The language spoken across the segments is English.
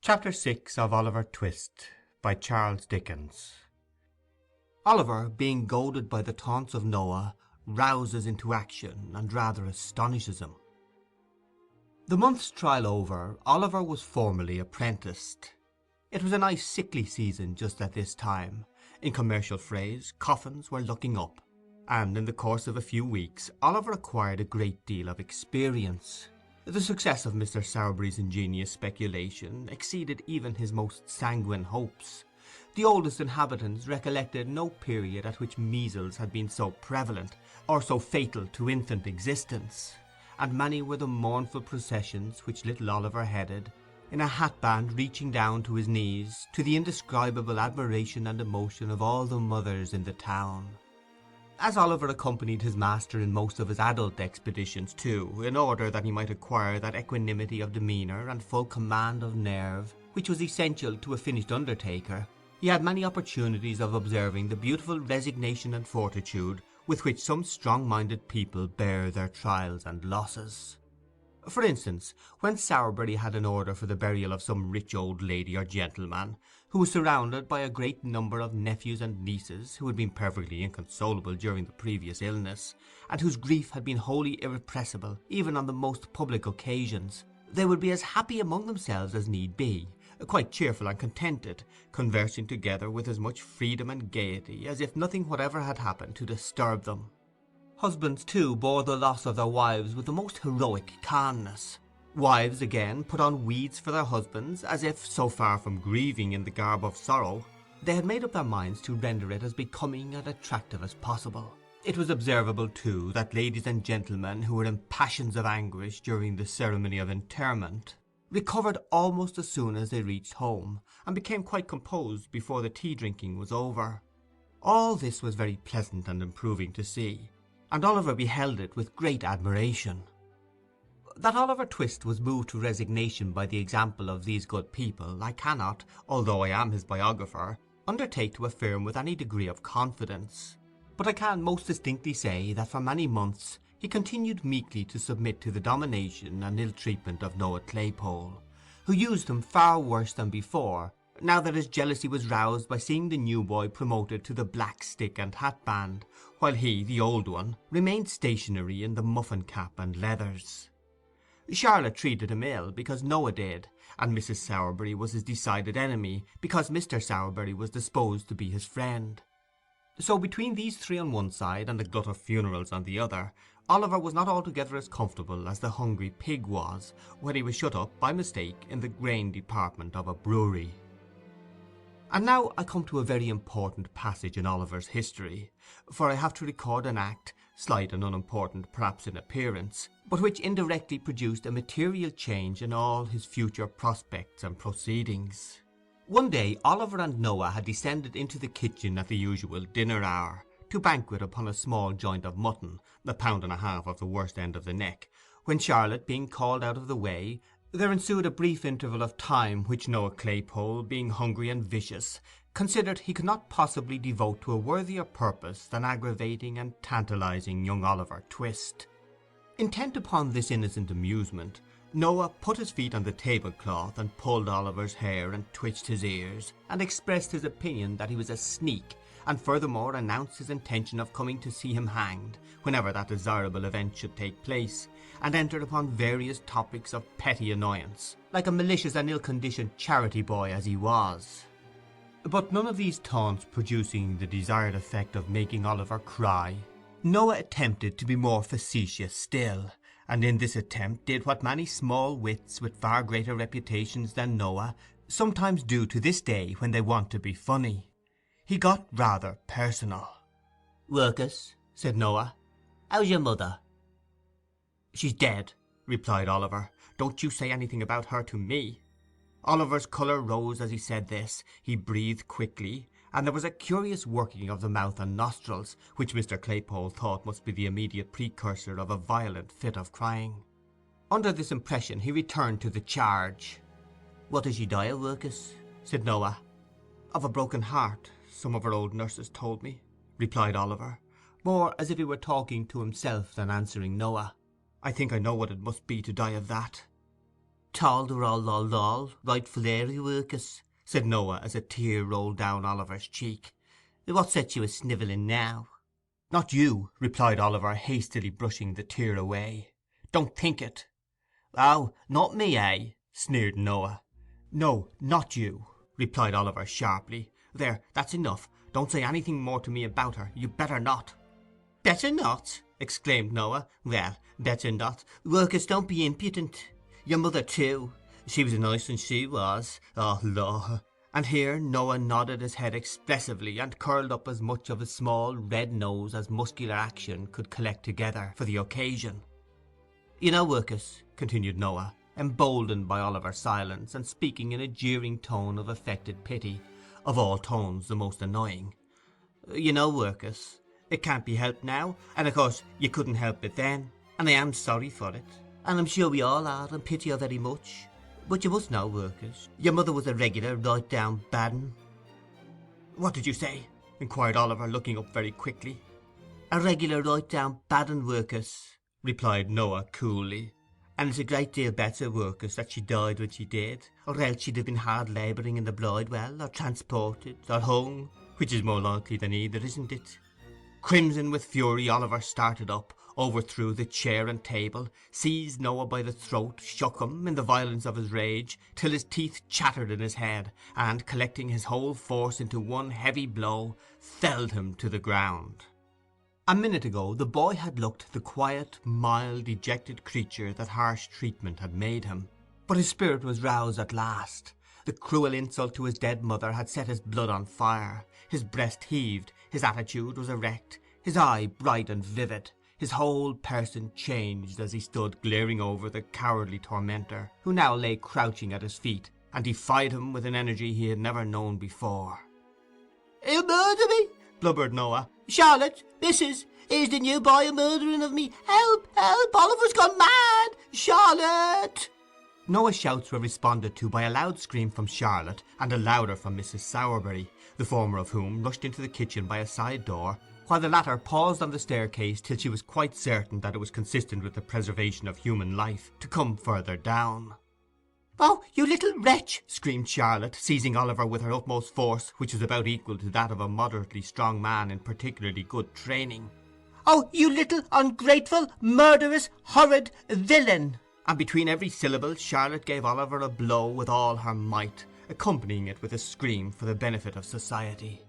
Chapter 6 of Oliver Twist by Charles Dickens. Oliver, being goaded by the taunts of Noah, rouses into action and rather astonishes him. The month's trial over, Oliver was formally apprenticed. It was a nice sickly season just at this time. In commercial phrase, coffins were looking up, and in the course of a few weeks Oliver acquired a great deal of experience. The success of Mr. Sowerberry's ingenious speculation exceeded even his most sanguine hopes. The oldest inhabitants recollected no period at which measles had been so prevalent, or so fatal to infant existence, and many were the mournful processions which little Oliver headed, in a hatband reaching down to his knees, to the indescribable admiration and emotion of all the mothers in the town. As Oliver accompanied his master in most of his adult expeditions too, in order that he might acquire that equanimity of demeanour and full command of nerve which was essential to a finished undertaker, he had many opportunities of observing the beautiful resignation and fortitude with which some strong-minded people bear their trials and losses. For instance, when Sowerberry had an order for the burial of some rich old lady or gentleman, who was surrounded by a great number of nephews and nieces who had been perfectly inconsolable during the previous illness, and whose grief had been wholly irrepressible even on the most public occasions, they would be as happy among themselves as need be, quite cheerful and contented, conversing together with as much freedom and gaiety as if nothing whatever had happened to disturb them. Husbands, too, bore the loss of their wives with the most heroic calmness. Wives, again, put on weeds for their husbands, as if, so far from grieving in the garb of sorrow, they had made up their minds to render it as becoming and attractive as possible. It was observable, too, that ladies and gentlemen who were in passions of anguish during the ceremony of interment recovered almost as soon as they reached home, and became quite composed before the tea-drinking was over. All this was very pleasant and improving to see, and Oliver beheld it with great admiration. That Oliver Twist was moved to resignation by the example of these good people, I cannot, although I am his biographer, undertake to affirm with any degree of confidence. But I can most distinctly say that for many months he continued meekly to submit to the domination and ill-treatment of Noah Claypole, who used him far worse than before, now that his jealousy was roused by seeing the new boy promoted to the black stick and hatband, while he, the old one, remained stationary in the muffin cap and leathers. Charlotte treated him ill because Noah did, and Mrs. Sowerberry was his decided enemy because Mr. Sowerberry was disposed to be his friend. So between these three on one side and the glut of funerals on the other, Oliver was not altogether as comfortable as the hungry pig was when he was shut up by mistake in the grain department of a brewery. And now I come to a very important passage in Oliver's history, for I have to record an act, slight and unimportant perhaps in appearance, but which indirectly produced a material change in all his future prospects and proceedings. One day Oliver and Noah had descended into the kitchen at the usual dinner hour, to banquet upon a small joint of mutton, 1.5 pounds of the worst end of the neck, when Charlotte being called out of the way, there ensued a brief interval of time which Noah Claypole, being hungry and vicious, considered he could not possibly devote to a worthier purpose than aggravating and tantalizing young Oliver Twist. Intent upon this innocent amusement, Noah put his feet on the tablecloth and pulled Oliver's hair and twitched his ears, and expressed his opinion that he was a sneak, and furthermore announced his intention of coming to see him hanged, whenever that desirable event should take place, and entered upon various topics of petty annoyance, like a malicious and ill-conditioned charity boy as he was. But none of these taunts producing the desired effect of making Oliver cry, Noah attempted to be more facetious still, and in this attempt did what many small wits with far greater reputations than Noah sometimes do to this day when they want to be funny. He got rather personal. "Workus," said Noah, "how's your mother?" "She's dead," replied Oliver. "Don't you say anything about her to me." Oliver's colour rose as he said this. He breathed quickly, and there was a curious working of the mouth and nostrils, which Mr. Claypole thought must be the immediate precursor of a violent fit of crying. Under this impression he returned to the charge. "What does she die of, Workus?" said Noah. "Of a broken heart, some of her old nurses told me," replied Oliver, more as if he were talking to himself than answering Noah. "I think I know what it must be to die of that." Tall, right flary workus, said Noah, as a tear rolled down Oliver's cheek. What sets you a snivelling now? Not you, replied Oliver, hastily brushing the tear away. Don't think it. Oh, not me, eh? Sneered Noah. No, not you, replied Oliver sharply. There, that's enough. Don't say anything more to me about her. You better not. Better not? Exclaimed Noah. Well, better not. Workus, don't be impudent. Your mother, too. She was a nice one, she was. Oh, law. And here Noah nodded his head expressively and curled up as much of his small red nose as muscular action could collect together for the occasion. You know, Workus, continued Noah, emboldened by Oliver's silence, and speaking in a jeering tone of affected pity, of all tones the most annoying. You know, Workus, it can't be helped now, and of course you couldn't help it then, and I am sorry for it, and I'm sure we all are, and pity her very much. But you must know, Workus, your mother was a regular right-down bad un. What did you say? inquired Oliver, looking up very quickly. A regular right-down bad un, Workus, replied Noah coolly. And it's a great deal better, Workus, that she died when she did, or else she'd have been hard labouring in the Bridewell, or transported, or hung, which is more likely than either, isn't it? Crimson with fury, Oliver started up, overthrew the chair and table, seized Noah by the throat, shook him, in the violence of his rage, till his teeth chattered in his head, and, collecting his whole force into one heavy blow, felled him to the ground. A minute ago the boy had looked the quiet, mild, dejected creature that harsh treatment had made him. But his spirit was roused at last. The cruel insult to his dead mother had set his blood on fire. His breast heaved, his attitude was erect, his eye bright and vivid. His whole person changed as he stood glaring over the cowardly tormentor, who now lay crouching at his feet, and defied him with an energy he had never known before. "He'll murder me!" blubbered Noah. "Charlotte, missus, is the new boy a murdering of me? Help, help, Oliver's gone mad! Charlotte!" Noah's shouts were responded to by a loud scream from Charlotte, and a louder from Mrs. Sowerberry, the former of whom rushed into the kitchen by a side door, while the latter paused on the staircase till she was quite certain that it was consistent with the preservation of human life to come further down. "Oh, you little wretch!" screamed Charlotte, seizing Oliver with her utmost force, which was about equal to that of a moderately strong man in particularly good training. "Oh, you little ungrateful, murderous, horrid villain!" And between every syllable Charlotte gave Oliver a blow with all her might, accompanying it with a scream for the benefit of society.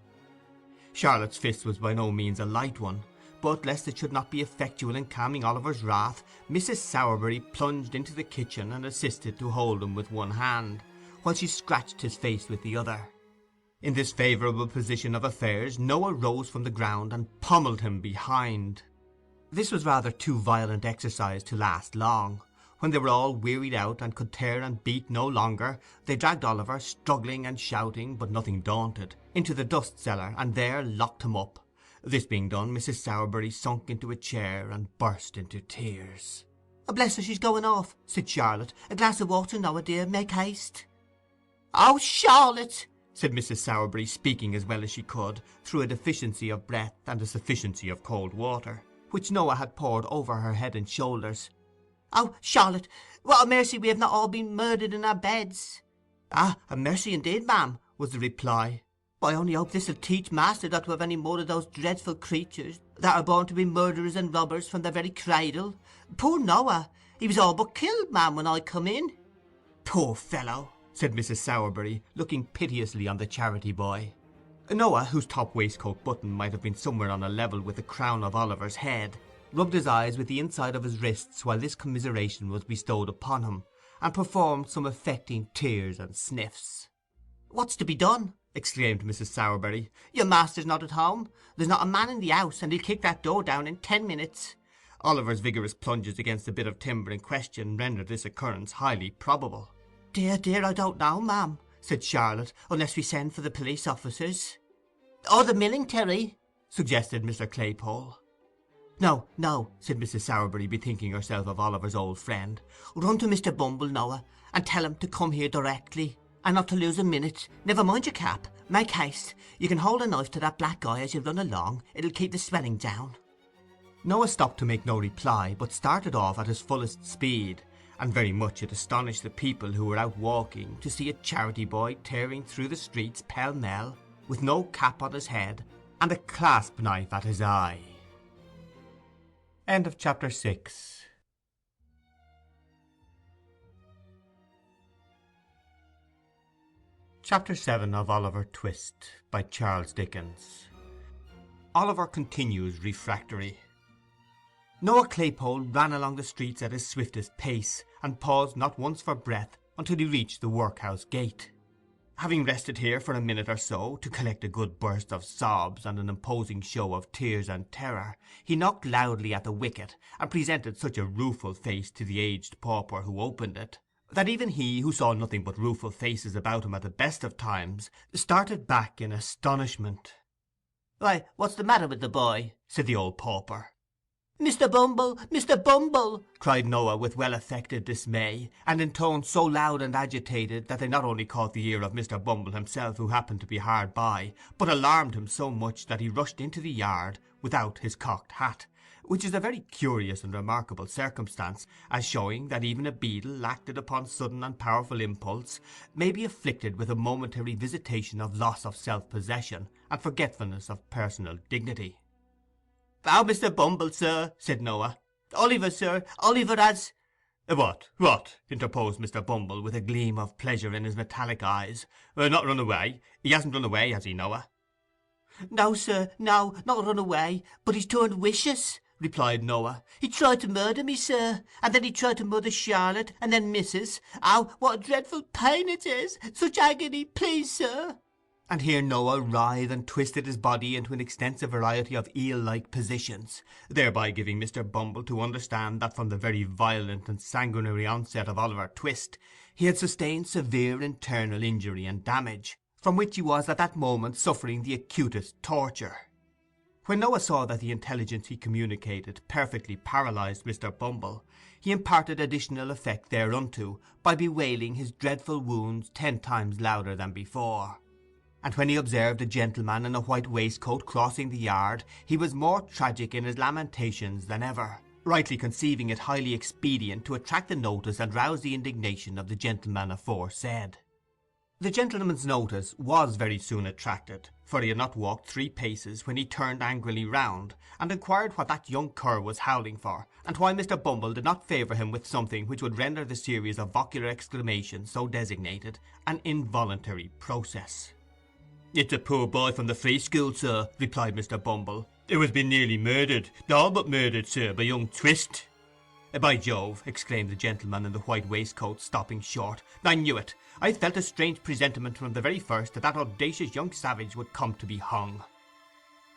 Charlotte's fist was by no means a light one, but lest it should not be effectual in calming Oliver's wrath, Mrs. Sowerberry plunged into the kitchen and assisted to hold him with one hand, while she scratched his face with the other. In this favourable position of affairs Noah rose from the ground and pommelled him behind. This was rather too violent exercise to last long. When they were all wearied out and could tear and beat no longer, they dragged Oliver, struggling and shouting, but nothing daunted, into the dust cellar, and there locked him up. This being done, Mrs. Sowerberry sunk into a chair and burst into tears. "Bless her, she's going off," said Charlotte. "A glass of water, Noah, dear, make haste." "Oh, Charlotte!" said Mrs. Sowerberry, speaking as well as she could, through a deficiency of breath and a sufficiency of cold water, which Noah had poured over her head and shoulders. "Oh, Charlotte, what a mercy we have not all been murdered in our beds!" "Ah, a mercy indeed, ma'am," was the reply. "I only hope this'll teach master not to have any more of those dreadful creatures that are born to be murderers and robbers from their very cradle. Poor Noah, he was all but killed, ma'am, when I come in." "Poor fellow," said Mrs. Sowerberry, looking piteously on the charity boy. Noah, whose top waistcoat button might have been somewhere on a level with the crown of Oliver's head, rubbed his eyes with the inside of his wrists while this commiseration was bestowed upon him, and performed some affecting tears and sniffs. "What's to be done?" exclaimed Mrs. Sowerberry. "Your master's not at home. There's not a man in the house, and he'll kick that door down in 10 minutes. Oliver's vigorous plunges against the bit of timber in question rendered this occurrence highly probable. "Dear, dear, I don't know, ma'am," said Charlotte, "unless we send for the police officers." "Or the milling-terry," suggested Mr. Claypole. "No, no," said Mrs. Sowerberry, bethinking herself of Oliver's old friend. "Run to Mr. Bumble, Noah, and tell him to come here directly, and not to lose a minute. Never mind your cap. Make haste. You can hold a knife to that black eye as you run along. It'll keep the swelling down." Noah stopped to make no reply, but started off at his fullest speed, and very much it astonished the people who were out walking to see a charity boy tearing through the streets pell-mell, with no cap on his head, and a clasp knife at his eye. End of chapter 6. Chapter 7 of Oliver Twist by Charles Dickens. Oliver continues refractory. Noah Claypole ran along the streets at his swiftest pace, and paused not once for breath until he reached the workhouse gate. Having rested here for a minute or so, to collect a good burst of sobs and an imposing show of tears and terror, he knocked loudly at the wicket, and presented such a rueful face to the aged pauper who opened it, that even he, who saw nothing but rueful faces about him at the best of times, started back in astonishment. "Why, what's the matter with the boy?" said the old pauper. "Mr. Bumble! Mr. Bumble!" cried Noah with well-affected dismay, and in tones so loud and agitated that they not only caught the ear of Mr. Bumble himself, who happened to be hard by, but alarmed him so much that he rushed into the yard without his cocked hat, which is a very curious and remarkable circumstance, as showing that even a beadle, acted upon sudden and powerful impulse, may be afflicted with a momentary visitation of loss of self-possession and forgetfulness of personal dignity. "How, Mr. Bumble, sir?" said Noah. "Oliver, sir, Oliver has—" What?" interposed Mr. Bumble, with a gleam of pleasure in his metallic eyes. "Not run away? He hasn't run away, has he, Noah?" "No, sir, no, not run away, but he's turned wicious," replied Noah. "He tried to murder me, sir, and then he tried to murder Charlotte, and then Mrs. Oh, what a dreadful pain it is! Such agony, please, sir!" And here Noah writhed and twisted his body into an extensive variety of eel-like positions, thereby giving Mr. Bumble to understand that from the very violent and sanguinary onset of Oliver Twist he had sustained severe internal injury and damage, from which he was at that moment suffering the acutest torture. When Noah saw that the intelligence he communicated perfectly paralysed Mr. Bumble, he imparted additional effect thereunto by bewailing his dreadful wounds 10 times louder than before. And when he observed a gentleman in a white waistcoat crossing the yard, he was more tragic in his lamentations than ever, rightly conceiving it highly expedient to attract the notice and rouse the indignation of the gentleman aforesaid. The gentleman's notice was very soon attracted, for he had not walked 3 paces when he turned angrily round, and inquired what that young cur was howling for, and why Mr. Bumble did not favour him with something which would render the series of vocular exclamations so designated an involuntary process. "It's a poor boy from the free school, sir," replied Mr. Bumble, "who has been nearly murdered, all but murdered, sir, by young Twist." "By Jove!" exclaimed the gentleman in the white waistcoat, stopping short. "I knew it. I felt a strange presentiment from the very first that that audacious young savage would come to be hung."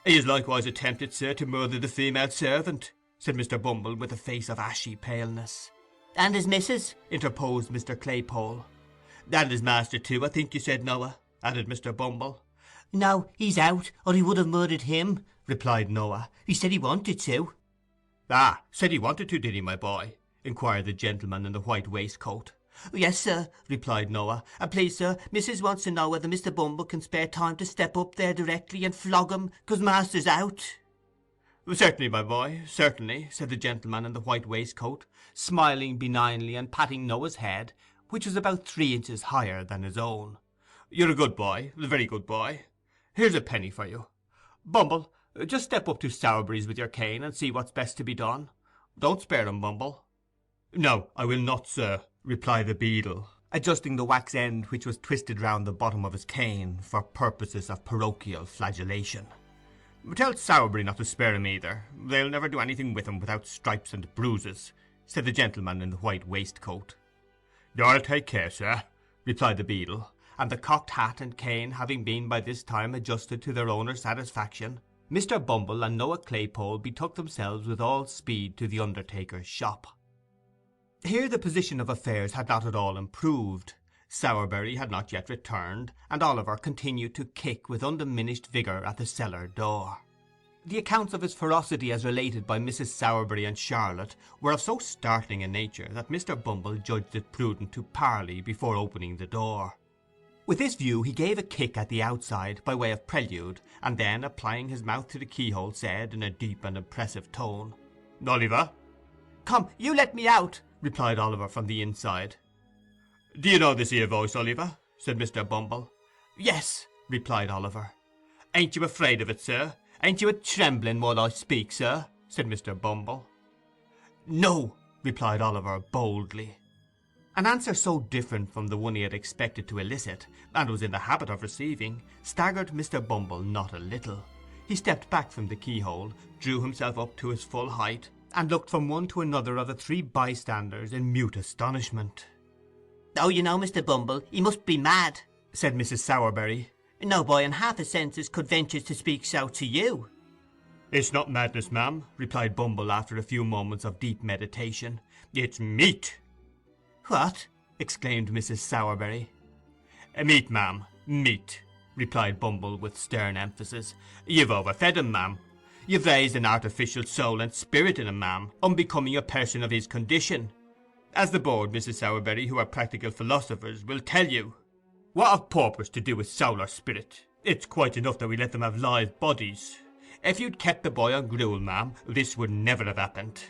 "He has likewise attempted, sir, to murder the female servant," said Mr. Bumble, with a face of ashy paleness. "And his missus?" interposed Mr. Claypole. "And his master too, I think you said, Noah," added Mr. Bumble. "No, he's out, or he would have murdered him," replied Noah. "He said he wanted to." "Ah, said he wanted to, did he, my boy?" inquired the gentleman in the white waistcoat. "Yes, sir," replied Noah. "And please, sir, missus wants to know whether Mr. Bumble can spare time to step up there directly and flog him, 'cause master's out." "Certainly, my boy, certainly," said the gentleman in the white waistcoat, smiling benignly and patting Noah's head, which was about 3 inches higher than his own. "You're a good boy, a very good boy. Here's a penny for you. Bumble, just step up to Sowerberry's with your cane, and see what's best to be done. Don't spare him, Bumble." "No, I will not, sir," replied the beadle, adjusting the wax end which was twisted round the bottom of his cane for purposes of parochial flagellation. "Tell Sowerberry not to spare him either. They'll never do anything with him without stripes and bruises," said the gentleman in the white waistcoat. "I'll take care, sir," replied the beadle, and the cocked hat and cane having been by this time adjusted to their owner's satisfaction, Mr. Bumble and Noah Claypole betook themselves with all speed to the undertaker's shop. Here the position of affairs had not at all improved. Sowerberry had not yet returned, and Oliver continued to kick with undiminished vigour at the cellar door. The accounts of his ferocity as related by Mrs. Sowerberry and Charlotte were of so startling a nature that Mr. Bumble judged it prudent to parley before opening the door. With this view he gave a kick at the outside by way of prelude, and then, applying his mouth to the keyhole, said, in a deep and impressive tone, "Oliver." Come, you let me out," replied Oliver from the inside. "Do you know this here voice, Oliver?" said Mr. Bumble. "Yes," replied Oliver. "Ain't you afraid of it, sir? Ain't you a trembling while I speak, sir?" said Mr. Bumble. "No," replied Oliver boldly. An answer so different from the one he had expected to elicit, and was in the habit of receiving, staggered Mr. Bumble not a little. He stepped back from the keyhole, drew himself up to his full height, and looked from one to another of the three bystanders in mute astonishment. "Oh, you know, Mr. Bumble, he must be mad," said Mrs. Sowerberry. "No boy in half his senses could venture to speak so to you." "It's not madness, ma'am," replied Bumble after a few moments of deep meditation. "It's meat." "What?" exclaimed Mrs. Sowerberry. "Meat, ma'am, meat," replied Bumble with stern emphasis. "You've overfed him, ma'am. You've raised an artificial soul and spirit in him, ma'am, unbecoming a person of his condition. As the board, Mrs. Sowerberry, who are practical philosophers, will tell you. What have paupers to do with soul or spirit? It's quite enough that we let them have live bodies. If you'd kept the boy on gruel, ma'am, this would never have happened."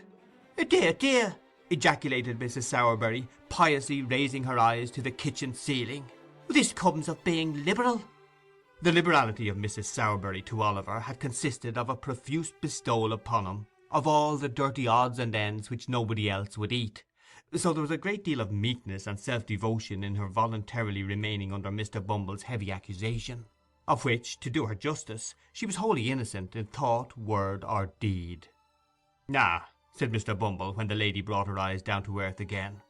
"Dear, dear!" ejaculated Mrs. Sowerberry, piously raising her eyes to the kitchen ceiling. "This comes of being liberal." The liberality of Mrs. Sowerberry to Oliver had consisted of a profuse bestowal upon him of all the dirty odds and ends which nobody else would eat, so there was a great deal of meekness and self-devotion in her voluntarily remaining under Mr. Bumble's heavy accusation, of which, to do her justice, she was wholly innocent in thought, word, or deed. "Ah," said Mr. Bumble, when the lady brought her eyes down to earth again,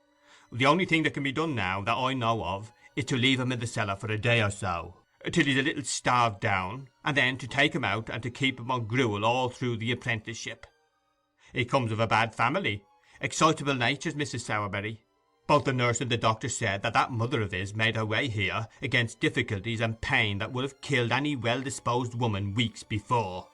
"the only thing that can be done now, that I know of, is to leave him in the cellar for a day or so, till he's a little starved down, and then to take him out and to keep him on gruel all through the apprenticeship. He comes of a bad family, excitable natures, Mrs. Sowerberry. Both the nurse and the doctor said that mother of his made her way here against difficulties and pain that would have killed any well-disposed woman weeks before."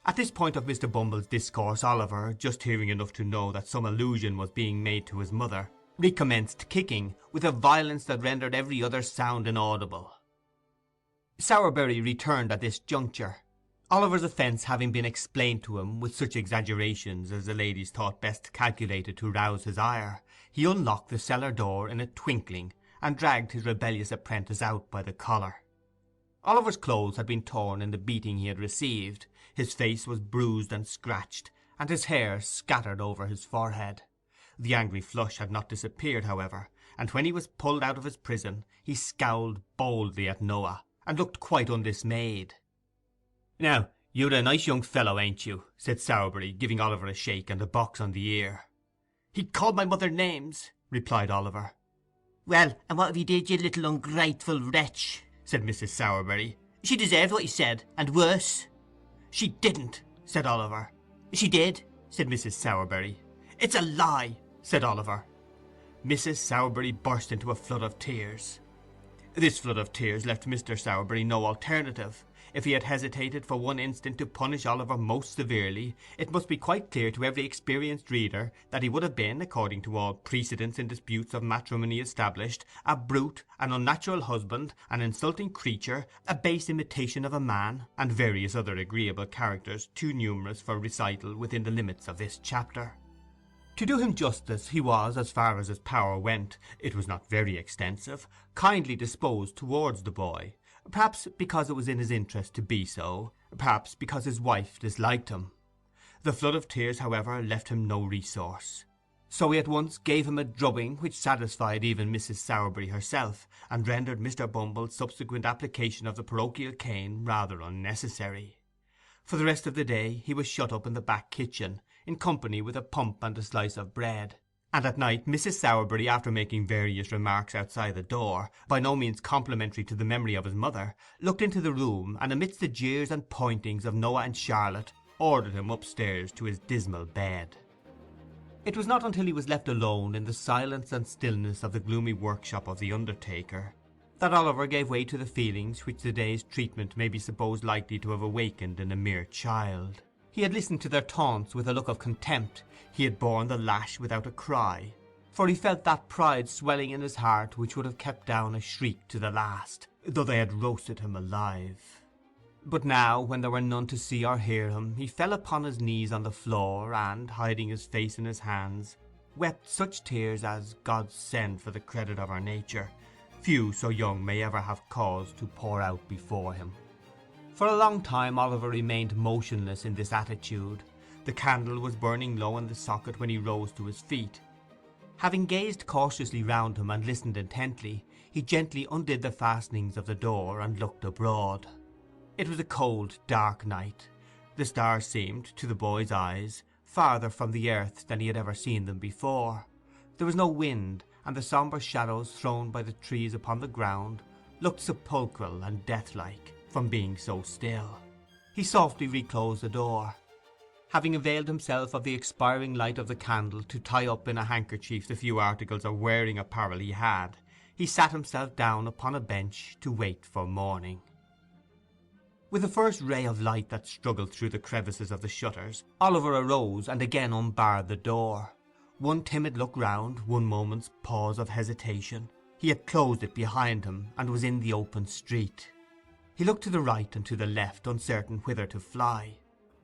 At this point of Mr. Bumble's discourse, Oliver, just hearing enough to know that some allusion was being made to his mother, recommenced kicking with a violence that rendered every other sound inaudible. Sowerberry returned at this juncture. Oliver's offence having been explained to him with such exaggerations as the ladies thought best calculated to rouse his ire, he unlocked the cellar door in a twinkling, and dragged his rebellious apprentice out by the collar. Oliver's clothes had been torn in the beating he had received, his face was bruised and scratched, and his hair scattered over his forehead. The angry flush had not disappeared, however, and when he was pulled out of his prison he scowled boldly at Noah, and looked quite undismayed. "Now, you're a nice young fellow, ain't you?" said Sowerberry, giving Oliver a shake and a box on the ear. "He called my mother names," replied Oliver. "Well, and what if he did, you little ungrateful wretch?" said Mrs. Sowerberry. "She deserved what he said, and worse." "She didn't," said Oliver. "She did," said Mrs. Sowerberry. "It's a lie," said Oliver. Mrs. Sowerberry burst into a flood of tears. This flood of tears left Mr. Sowerberry no alternative. If he had hesitated for one instant to punish Oliver most severely, it must be quite clear to every experienced reader that he would have been, according to all precedents in disputes of matrimony established, a brute, an unnatural husband, an insulting creature, a base imitation of a man, and various other agreeable characters too numerous for recital within the limits of this chapter. To do him justice, he was, as far as his power went—it was not very extensive—kindly disposed towards the boy, perhaps because it was in his interest to be so, perhaps because his wife disliked him. The flood of tears, however, left him no resource. So he at once gave him a drubbing which satisfied even Mrs. Sowerberry herself, and rendered Mr. Bumble's subsequent application of the parochial cane rather unnecessary. For the rest of the day he was shut up in the back kitchen, in company with a pump and a slice of bread, and at night Mrs. Sowerberry, after making various remarks outside the door, by no means complimentary to the memory of his mother, looked into the room, and amidst the jeers and pointings of Noah and Charlotte, ordered him upstairs to his dismal bed. It was not until he was left alone in the silence and stillness of the gloomy workshop of the undertaker that Oliver gave way to the feelings which the day's treatment may be supposed likely to have awakened in a mere child. He had listened to their taunts with a look of contempt, he had borne the lash without a cry, for he felt that pride swelling in his heart which would have kept down a shriek to the last, though they had roasted him alive. But now, when there were none to see or hear him, he fell upon his knees on the floor, and, hiding his face in his hands, wept such tears as, God send for the credit of our nature, few so young may ever have cause to pour out before him. For a long time Oliver remained motionless in this attitude. The candle was burning low in the socket when he rose to his feet. Having gazed cautiously round him and listened intently, he gently undid the fastenings of the door and looked abroad. It was a cold, dark night. The stars seemed, to the boy's eyes, farther from the earth than he had ever seen them before. There was no wind, and the sombre shadows thrown by the trees upon the ground looked sepulchral and deathlike, from being so still. He softly reclosed the door. Having availed himself of the expiring light of the candle to tie up in a handkerchief the few articles of wearing apparel he had, he sat himself down upon a bench to wait for morning. With the first ray of light that struggled through the crevices of the shutters, Oliver arose and again unbarred the door. One timid look round, one moment's pause of hesitation. He had closed it behind him, and was in the open street. He looked to the right and to the left, uncertain whither to fly.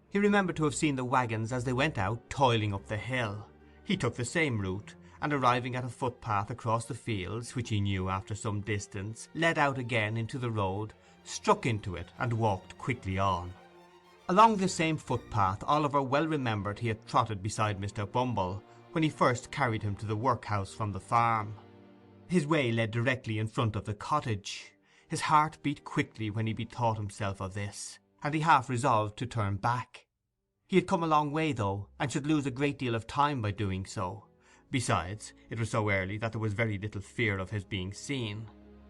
He remembered to have seen the waggons as they went out toiling up the hill. He took the same route, and arriving at a footpath across the fields, which he knew after some distance led out again into the road, struck into it and walked quickly on. Along this same footpath Oliver well remembered he had trotted beside Mr. Bumble when he first carried him to the workhouse from the farm. His way led directly in front of the cottage. His heart beat quickly when he bethought himself of this, and he half resolved to turn back. He had come a long way, though, and should lose a great deal of time by doing so. Besides, it was so early that there was very little fear of his being seen.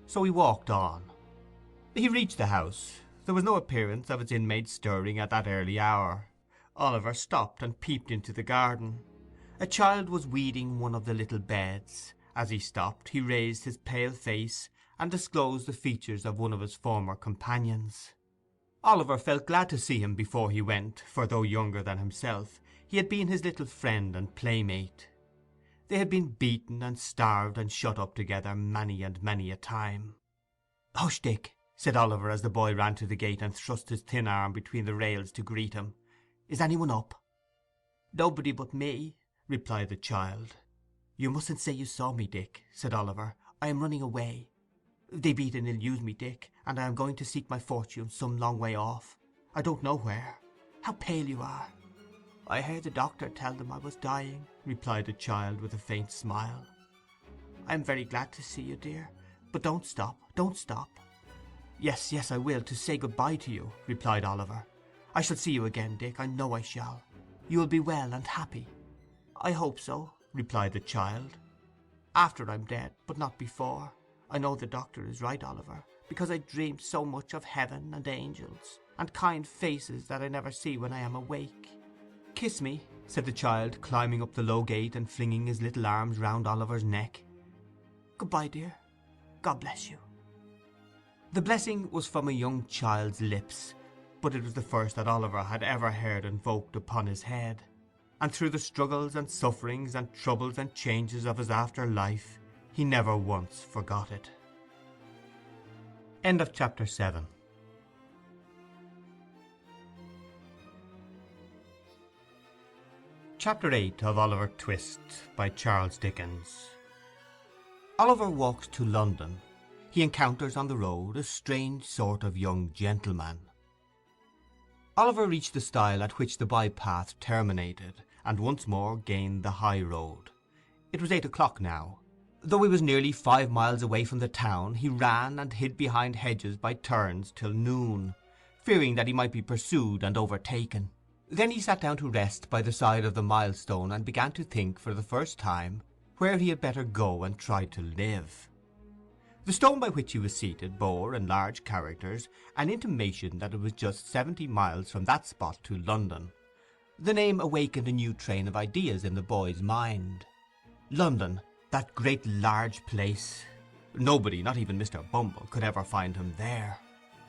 So he walked on. He reached the house. There was no appearance of its inmates stirring at that early hour. Oliver stopped and peeped into the garden. A child was weeding one of the little beds. As he stopped, he raised his pale face and disclosed the features of one of his former companions. Oliver felt glad to see him before he went, for though younger than himself, he had been his little friend and playmate. They had been beaten and starved and shut up together many and many a time. "Hush, Dick," said Oliver as the boy ran to the gate and thrust his thin arm between the rails to greet him. "Is anyone up?" "Nobody but me," replied the child. "You mustn't say you saw me, Dick," said Oliver. "I am running away. They beat and ill-use me, Dick, and I am going to seek my fortune some long way off. I don't know where. How pale you are!" "I heard the doctor tell them I was dying," replied the child with a faint smile. "I am very glad to see you, dear, but don't stop. "Yes, yes, I will, to say good-bye to you," replied Oliver. "I shall see you again, Dick, I know I shall. You will be well and happy." "I hope so," replied the child. "After I'm dead, but not before. I know the doctor is right, Oliver, because I dreamed so much of heaven and angels, and kind faces that I never see when I am awake." "Kiss me," said the child, climbing up the low gate and flinging his little arms round Oliver's neck. "Good-bye, dear. God bless you." The blessing was from a young child's lips, but it was the first that Oliver had ever heard invoked upon his head, and through the struggles and sufferings and troubles and changes of his after life he never once forgot it. End of chapter 7. Chapter 8 of Oliver Twist by Charles Dickens. Oliver walks to London. He encounters on the road a strange sort of young gentleman. Oliver reached the stile at which the by-path terminated, and once more gained the high road. It was 8 o'clock now. Though he was nearly 5 miles away from the town, he ran and hid behind hedges by turns till noon, fearing that he might be pursued and overtaken. Then he sat down to rest by the side of the milestone and began to think for the first time where he had better go and try to live. The stone by which he was seated bore, in large characters, an intimation that it was just 70 miles from that spot to London. The name awakened a new train of ideas in the boy's mind. London, that great large place. Nobody, not even Mr. Bumble, could ever find him there.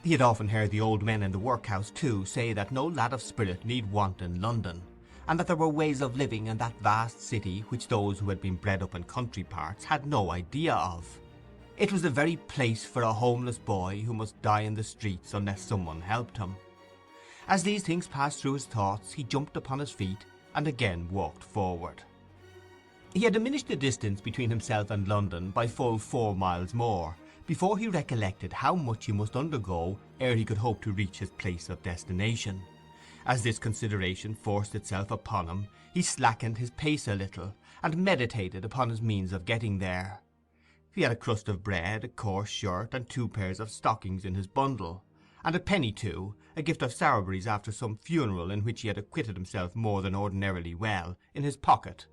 He had often heard the old men in the workhouse, too, say that no lad of spirit need want in London, and that there were ways of living in that vast city which those who had been bred up in country parts had no idea of. It was the very place for a homeless boy who must die in the streets unless someone helped him. As these things passed through his thoughts, he jumped upon his feet and again walked forward. He had diminished the distance between himself and London by full 4 miles more, before he recollected how much he must undergo ere he could hope to reach his place of destination. As this consideration forced itself upon him, he slackened his pace a little, and meditated upon his means of getting there. He had a crust of bread, a coarse shirt, and 2 pairs of stockings in his bundle, and a penny too, a gift of Sowerberry's after some funeral in which he had acquitted himself more than ordinarily well, in his pocket.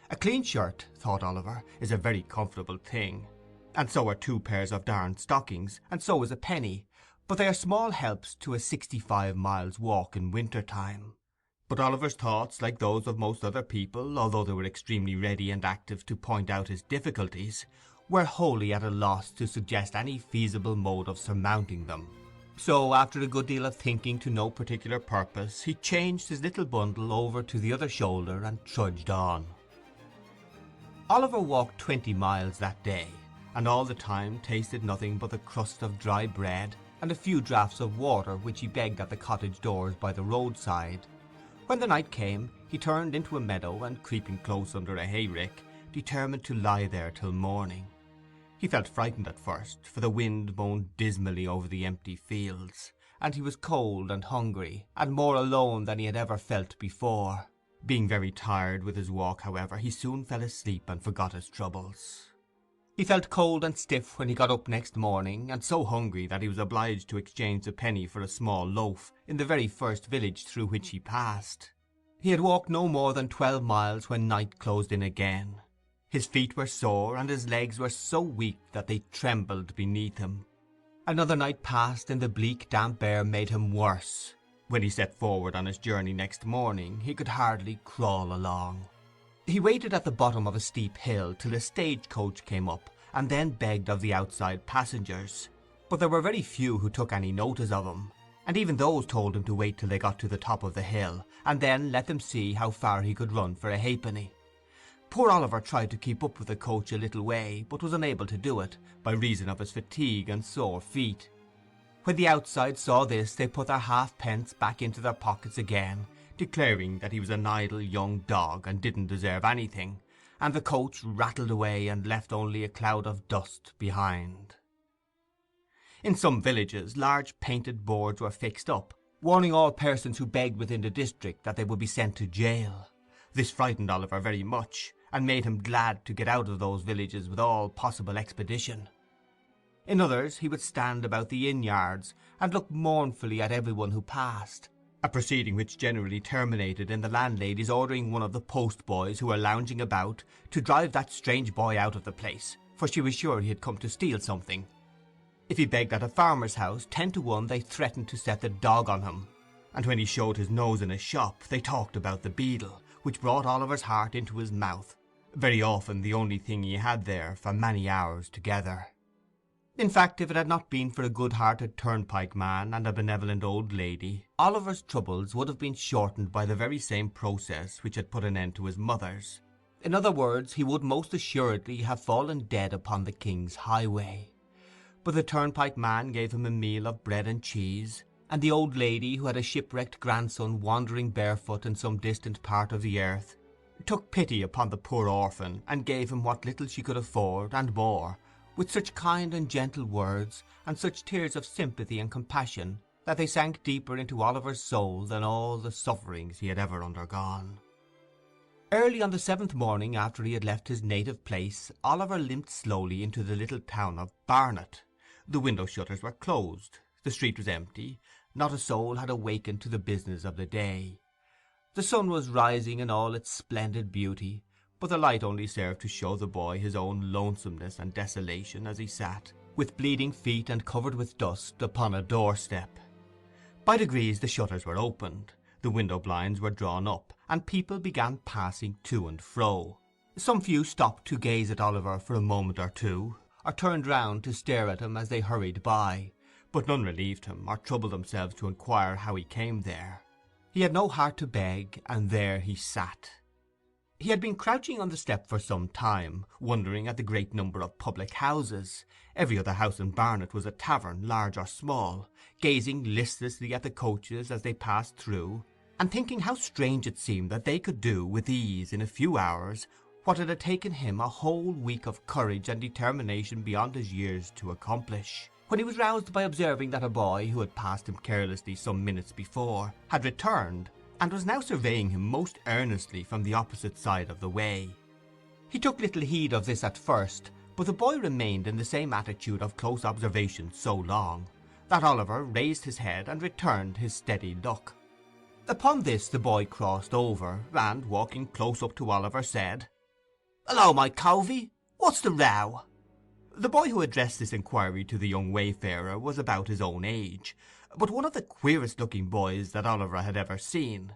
A clean shirt, thought Oliver, is a very comfortable thing, and so are 2 pairs of darned stockings, and so is a penny, but they are small helps to a 65 miles walk in winter time. But Oliver's thoughts, like those of most other people, although they were extremely ready and active to point out his difficulties, were wholly at a loss to suggest any feasible mode of surmounting them. So, after a good deal of thinking to no particular purpose, he changed his little bundle over to the other shoulder and trudged on. Oliver walked 20 miles that day, and all the time tasted nothing but the crust of dry bread and a few draughts of water which he begged at the cottage doors by the roadside. When the night came, he turned into a meadow, and creeping close under a hayrick, determined to lie there till morning. He felt frightened at first, for the wind moaned dismally over the empty fields, and he was cold and hungry, and more alone than he had ever felt before. Being very tired with his walk, however, he soon fell asleep and forgot his troubles. He felt cold and stiff when he got up next morning, and so hungry that he was obliged to exchange the penny for a small loaf in the very first village through which he passed. He had walked no more than 12 miles when night closed in again. His feet were sore, and his legs were so weak that they trembled beneath him. Another night passed in the bleak damp air made him worse. When he set forward on his journey next morning, he could hardly crawl along. He waited at the bottom of a steep hill till a stage-coach came up, and then begged of the outside passengers. But there were very few who took any notice of him, and even those told him to wait till they got to the top of the hill, and then let them see how far he could run for a halfpenny. Poor Oliver tried to keep up with the coach a little way, but was unable to do it, by reason of his fatigue and sore feet. When the outside saw this, they put their halfpence back into their pockets again, declaring that he was an idle young dog and didn't deserve anything, and the coach rattled away and left only a cloud of dust behind. In some villages large painted boards were fixed up, warning all persons who begged within the district that they would be sent to jail. This frightened Oliver very much, and made him glad to get out of those villages with all possible expedition. In others he would stand about the inn-yards and look mournfully at every one who passed, a proceeding which generally terminated in the landlady's ordering one of the post-boys who were lounging about to drive that strange boy out of the place, for she was sure he had come to steal something. If he begged at a farmer's house, 10 to 1 they threatened to set the dog on him, and when he showed his nose in a shop they talked about the beadle, which brought Oliver's heart into his mouth, very often the only thing he had there for many hours together. In fact, if it had not been for a good-hearted turnpike man and a benevolent old lady, Oliver's troubles would have been shortened by the very same process which had put an end to his mother's. In other words, he would most assuredly have fallen dead upon the king's highway. But the turnpike man gave him a meal of bread and cheese, and the old lady, who had a shipwrecked grandson wandering barefoot in some distant part of the earth, took pity upon the poor orphan and gave him what little she could afford, and more, with such kind and gentle words, and such tears of sympathy and compassion, that they sank deeper into Oliver's soul than all the sufferings he had ever undergone. Early on the 7th morning after he had left his native place, Oliver limped slowly into the little town of Barnet. The window shutters were closed, the street was empty, not a soul had awakened to the business of the day. The sun was rising in all its splendid beauty, but the light only served to show the boy his own lonesomeness and desolation as he sat, with bleeding feet and covered with dust, upon a doorstep. By degrees the shutters were opened, the window blinds were drawn up, and people began passing to and fro. Some few stopped to gaze at Oliver for a moment or two, or turned round to stare at him as they hurried by, but none relieved him, or troubled themselves to inquire how he came there. He had no heart to beg, and there he sat. He had been crouching on the step for some time, wondering at the great number of public houses. Every other house in Barnet was a tavern, large or small, gazing listlessly at the coaches as they passed through, and thinking how strange it seemed that they could do with ease in a few hours what it had taken him a whole week of courage and determination beyond his years to accomplish, when he was roused by observing that a boy, who had passed him carelessly some minutes before, had returned, and was now surveying him most earnestly from the opposite side of the way. He took little heed of this at first, but the boy remained in the same attitude of close observation so long, that Oliver raised his head and returned his steady look. Upon this the boy crossed over, and, walking close up to Oliver, said, "Hello, my covey, what's the row?" The boy who addressed this inquiry to the young wayfarer was about his own age, but one of the queerest-looking boys that Oliver had ever seen.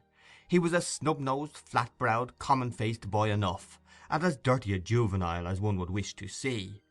He was a snub-nosed, flat-browed, common-faced boy enough, and as dirty a juvenile as one would wish to see,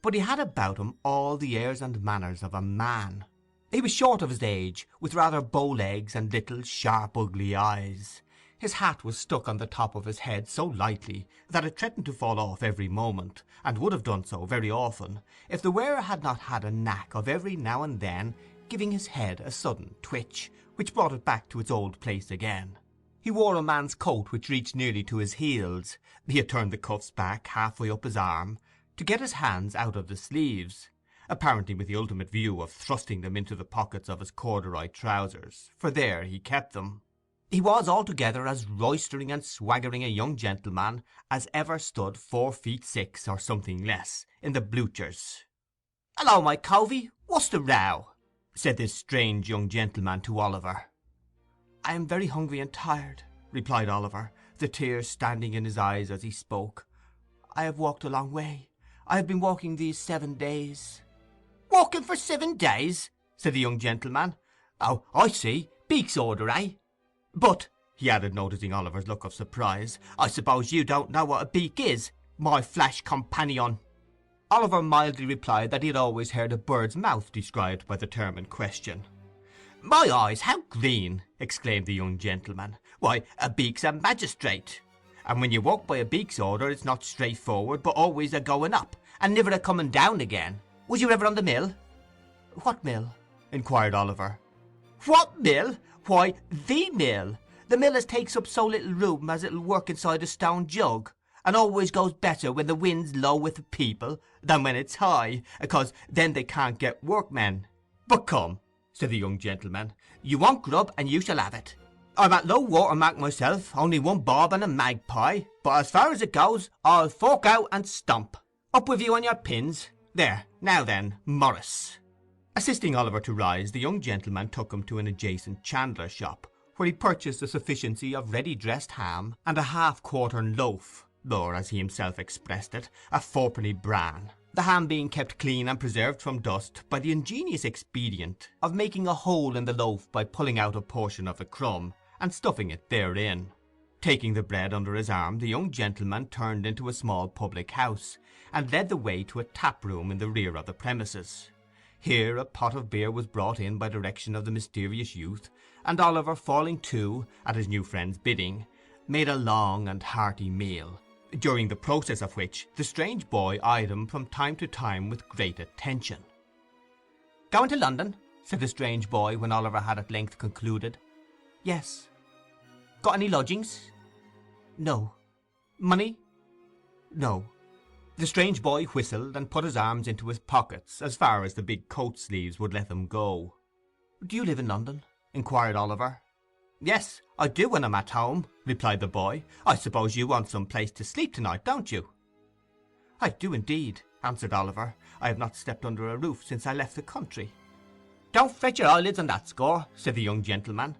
but he had about him all the airs and manners of a man. He was short of his age, with rather bow legs and little, sharp, ugly eyes. His hat was stuck on the top of his head so lightly that it threatened to fall off every moment, and would have done so very often, if the wearer had not had a knack of every now and then giving his head a sudden twitch, which brought it back to its old place again. He wore a man's coat which reached nearly to his heels. He had turned the cuffs back half-way up his arm, to get his hands out of the sleeves, apparently with the ultimate view of thrusting them into the pockets of his corduroy trousers, for there he kept them. He was altogether as roystering and swaggering a young gentleman as ever stood 4 feet 6, or something less, in the bluchers. "Hello, my covey, what's the row?" said this strange young gentleman to Oliver. "I am very hungry and tired," replied Oliver, the tears standing in his eyes as he spoke. "I have walked a long way. I have been walking these 7 days." "Walking for 7 days?" said the young gentleman. "Oh, I see. Beak's order, eh? But," he added, noticing Oliver's look of surprise, "I suppose you don't know what a beak is, my flash companion?" Oliver mildly replied that he had always heard a bird's mouth described by the term in question. "My eyes, how green!" exclaimed the young gentleman. "Why, a beak's a magistrate. And when you walk by a beak's order, it's not straightforward, but always a going up, and niver a coming down again. Was you ever on the mill?" "What mill?" inquired Oliver. "What mill? Why, the mill. The mill as takes up so little room as it'll work inside a stone jug, and always goes better when the wind's low with the people than when it's high, 'cause then they can't get workmen. But come," said the young gentleman, "you want grub, and you shall have it. I'm at low water mark myself, only one bob and a magpie, but as far as it goes, I'll fork out and stomp. Up with you on your pins. There, now then, Morris." Assisting Oliver to rise, the young gentleman took him to an adjacent chandler's shop, where he purchased a sufficiency of ready-dressed ham and a half-quartern loaf, or, as he himself expressed it, a fourpenny bran, the ham being kept clean and preserved from dust by the ingenious expedient of making a hole in the loaf by pulling out a portion of the crumb and stuffing it therein. Taking the bread under his arm, the young gentleman turned into a small public house, and led the way to a tap-room in the rear of the premises. Here a pot of beer was brought in by direction of the mysterious youth, and Oliver, falling to at his new friend's bidding, made a long and hearty meal, during the process of which the strange boy eyed him from time to time with great attention. "Going to London?" said the strange boy, when Oliver had at length concluded. "Yes." "Got any lodgings?" "No." "Money?" "No." The strange boy whistled, and put his arms into his pockets as far as the big coat sleeves would let them go. "Do you live in London?" inquired Oliver. "Yes, I do when I'm at home," replied the boy. "I suppose you want some place to sleep to-night, don't you?" "I do indeed," answered Oliver. "I have not slept under a roof since I left the country." "Don't fret your eyelids on that score," said the young gentleman.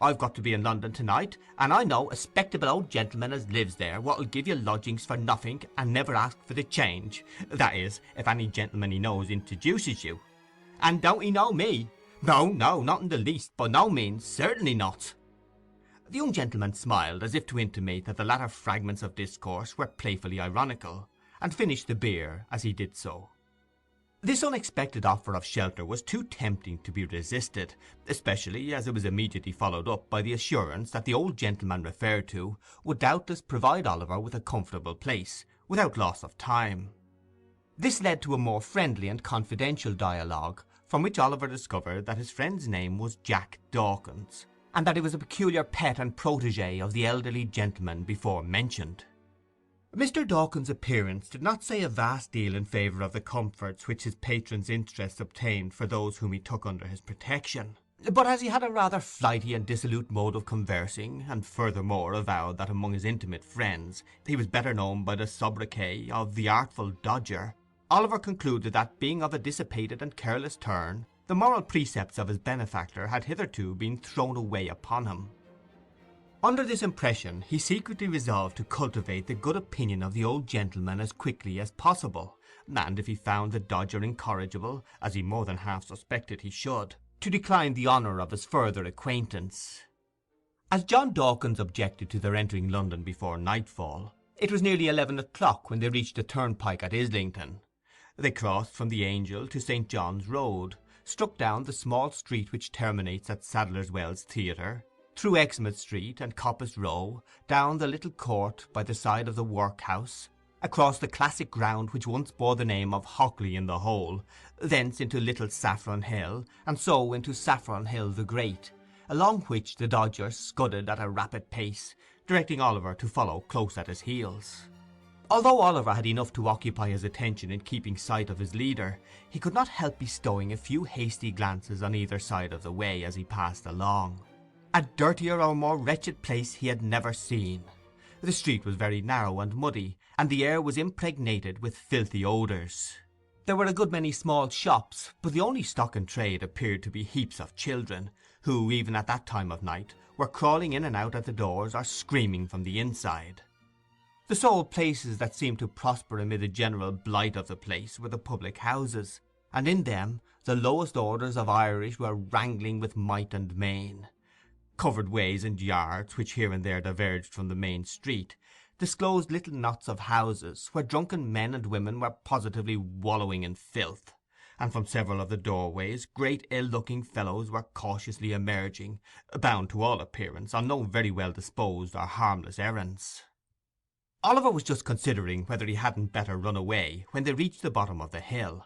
"I've got to be in London to-night, and I know a 'spectable old gentleman as lives there what'll give you lodgings for nothing and never ask for the change. That is, if any gentleman he knows introduces you. And don't he know me? No, not in the least, by no means, certainly not." The young gentleman smiled, as if to intimate that the latter fragments of discourse were playfully ironical, and finished the beer as he did so. This unexpected offer of shelter was too tempting to be resisted, especially as it was immediately followed up by the assurance that the old gentleman referred to would doubtless provide Oliver with a comfortable place, without loss of time. This led to a more friendly and confidential dialogue, from which Oliver discovered that his friend's name was Jack Dawkins, and that he was a peculiar pet and protégé of the elderly gentleman before mentioned. Mr. Dawkins' appearance did not say a vast deal in favour of the comforts which his patron's interests obtained for those whom he took under his protection, but as he had a rather flighty and dissolute mode of conversing, and furthermore avowed that among his intimate friends he was better known by the sobriquet of the Artful Dodger, Oliver concluded that, being of a dissipated and careless turn, the moral precepts of his benefactor had hitherto been thrown away upon him. Under this impression he secretly resolved to cultivate the good opinion of the old gentleman as quickly as possible, and if he found the Dodger incorrigible, as he more than half suspected he should, to decline the honour of his further acquaintance. As John Dawkins objected to their entering London before nightfall, it was nearly 11 o'clock when they reached the turnpike at Islington. They crossed from the Angel to St. John's Road, struck down the small street which terminates at Sadler's Wells Theatre, through Exmouth Street and Coppice Row, down the little court by the side of the workhouse, across the classic ground which once bore the name of Hockley in the Hole, thence into Little Saffron Hill, and so into Saffron Hill the Great, along which the Dodger scudded at a rapid pace, directing Oliver to follow close at his heels. Although Oliver had enough to occupy his attention in keeping sight of his leader, he could not help bestowing a few hasty glances on either side of the way as he passed along. A dirtier or more wretched place he had never seen. The street was very narrow and muddy, and the air was impregnated with filthy odours. There were a good many small shops, but the only stock in trade appeared to be heaps of children, who, even at that time of night, were crawling in and out at the doors or screaming from the inside. The sole places that seemed to prosper amid the general blight of the place were the public houses, and in them the lowest orders of Irish were wrangling with might and main. Covered ways and yards, which here and there diverged from the main street, disclosed little knots of houses where drunken men and women were positively wallowing in filth, and from several of the doorways great ill-looking fellows were cautiously emerging, bound to all appearance on no very well-disposed or harmless errands. Oliver was just considering whether he hadn't better run away when they reached the bottom of the hill.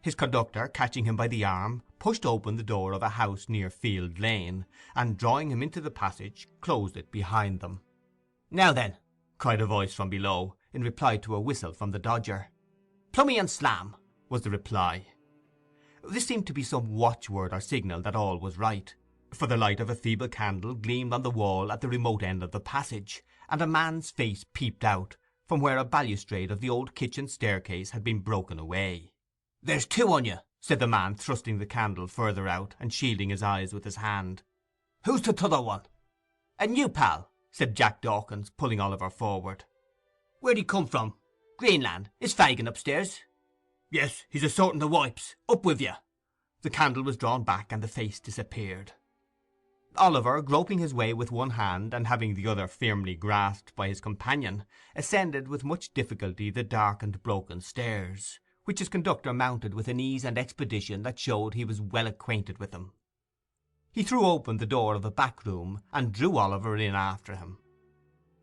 His conductor, catching him by the arm, pushed open the door of a house near Field Lane, and drawing him into the passage, closed it behind them. "Now then," cried a voice from below, in reply to a whistle from the Dodger. "Plummy and slam," was the reply. This seemed to be some watchword or signal that all was right, for the light of a feeble candle gleamed on the wall at the remote end of the passage, and a man's face peeped out, from where a balustrade of the old kitchen staircase had been broken away. "There's two on you," said the man, thrusting the candle further out, and shielding his eyes with his hand. "Who's the t'other one?" "And you, pal," said Jack Dawkins, pulling Oliver forward. "Where'd he come from? Greenland? Is Fagin upstairs?" "Yes, he's a sorting the wipes. Up with you." The candle was drawn back, and the face disappeared. Oliver, groping his way with one hand, and having the other firmly grasped by his companion, ascended with much difficulty the dark and broken stairs, which his conductor mounted with an ease and expedition that showed he was well acquainted with them. He threw open the door of a back room, and drew Oliver in after him.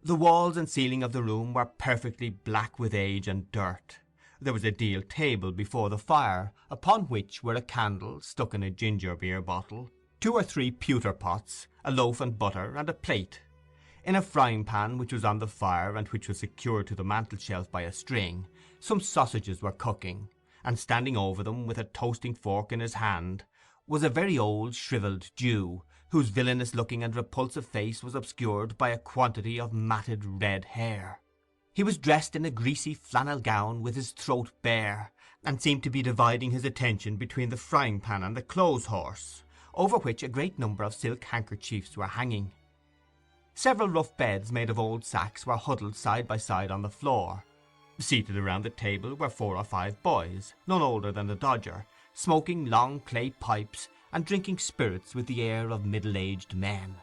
The walls and ceiling of the room were perfectly black with age and dirt. There was a deal table before the fire, upon which were a candle stuck in a ginger beer bottle, 2 or 3 pewter pots, a loaf and butter, and a plate. In a frying-pan which was on the fire, and which was secured to the mantel-shelf by a string, some sausages were cooking, and standing over them, with a toasting fork in his hand, was a very old shrivelled Jew, whose villainous-looking and repulsive face was obscured by a quantity of matted red hair. He was dressed in a greasy flannel gown with his throat bare, and seemed to be dividing his attention between the frying-pan and the clothes-horse, over which a great number of silk handkerchiefs were hanging. Several rough beds made of old sacks were huddled side by side on the floor. Seated around the table were 4 or 5 boys, none older than the Dodger, smoking long clay pipes and drinking spirits with the air of middle-aged men.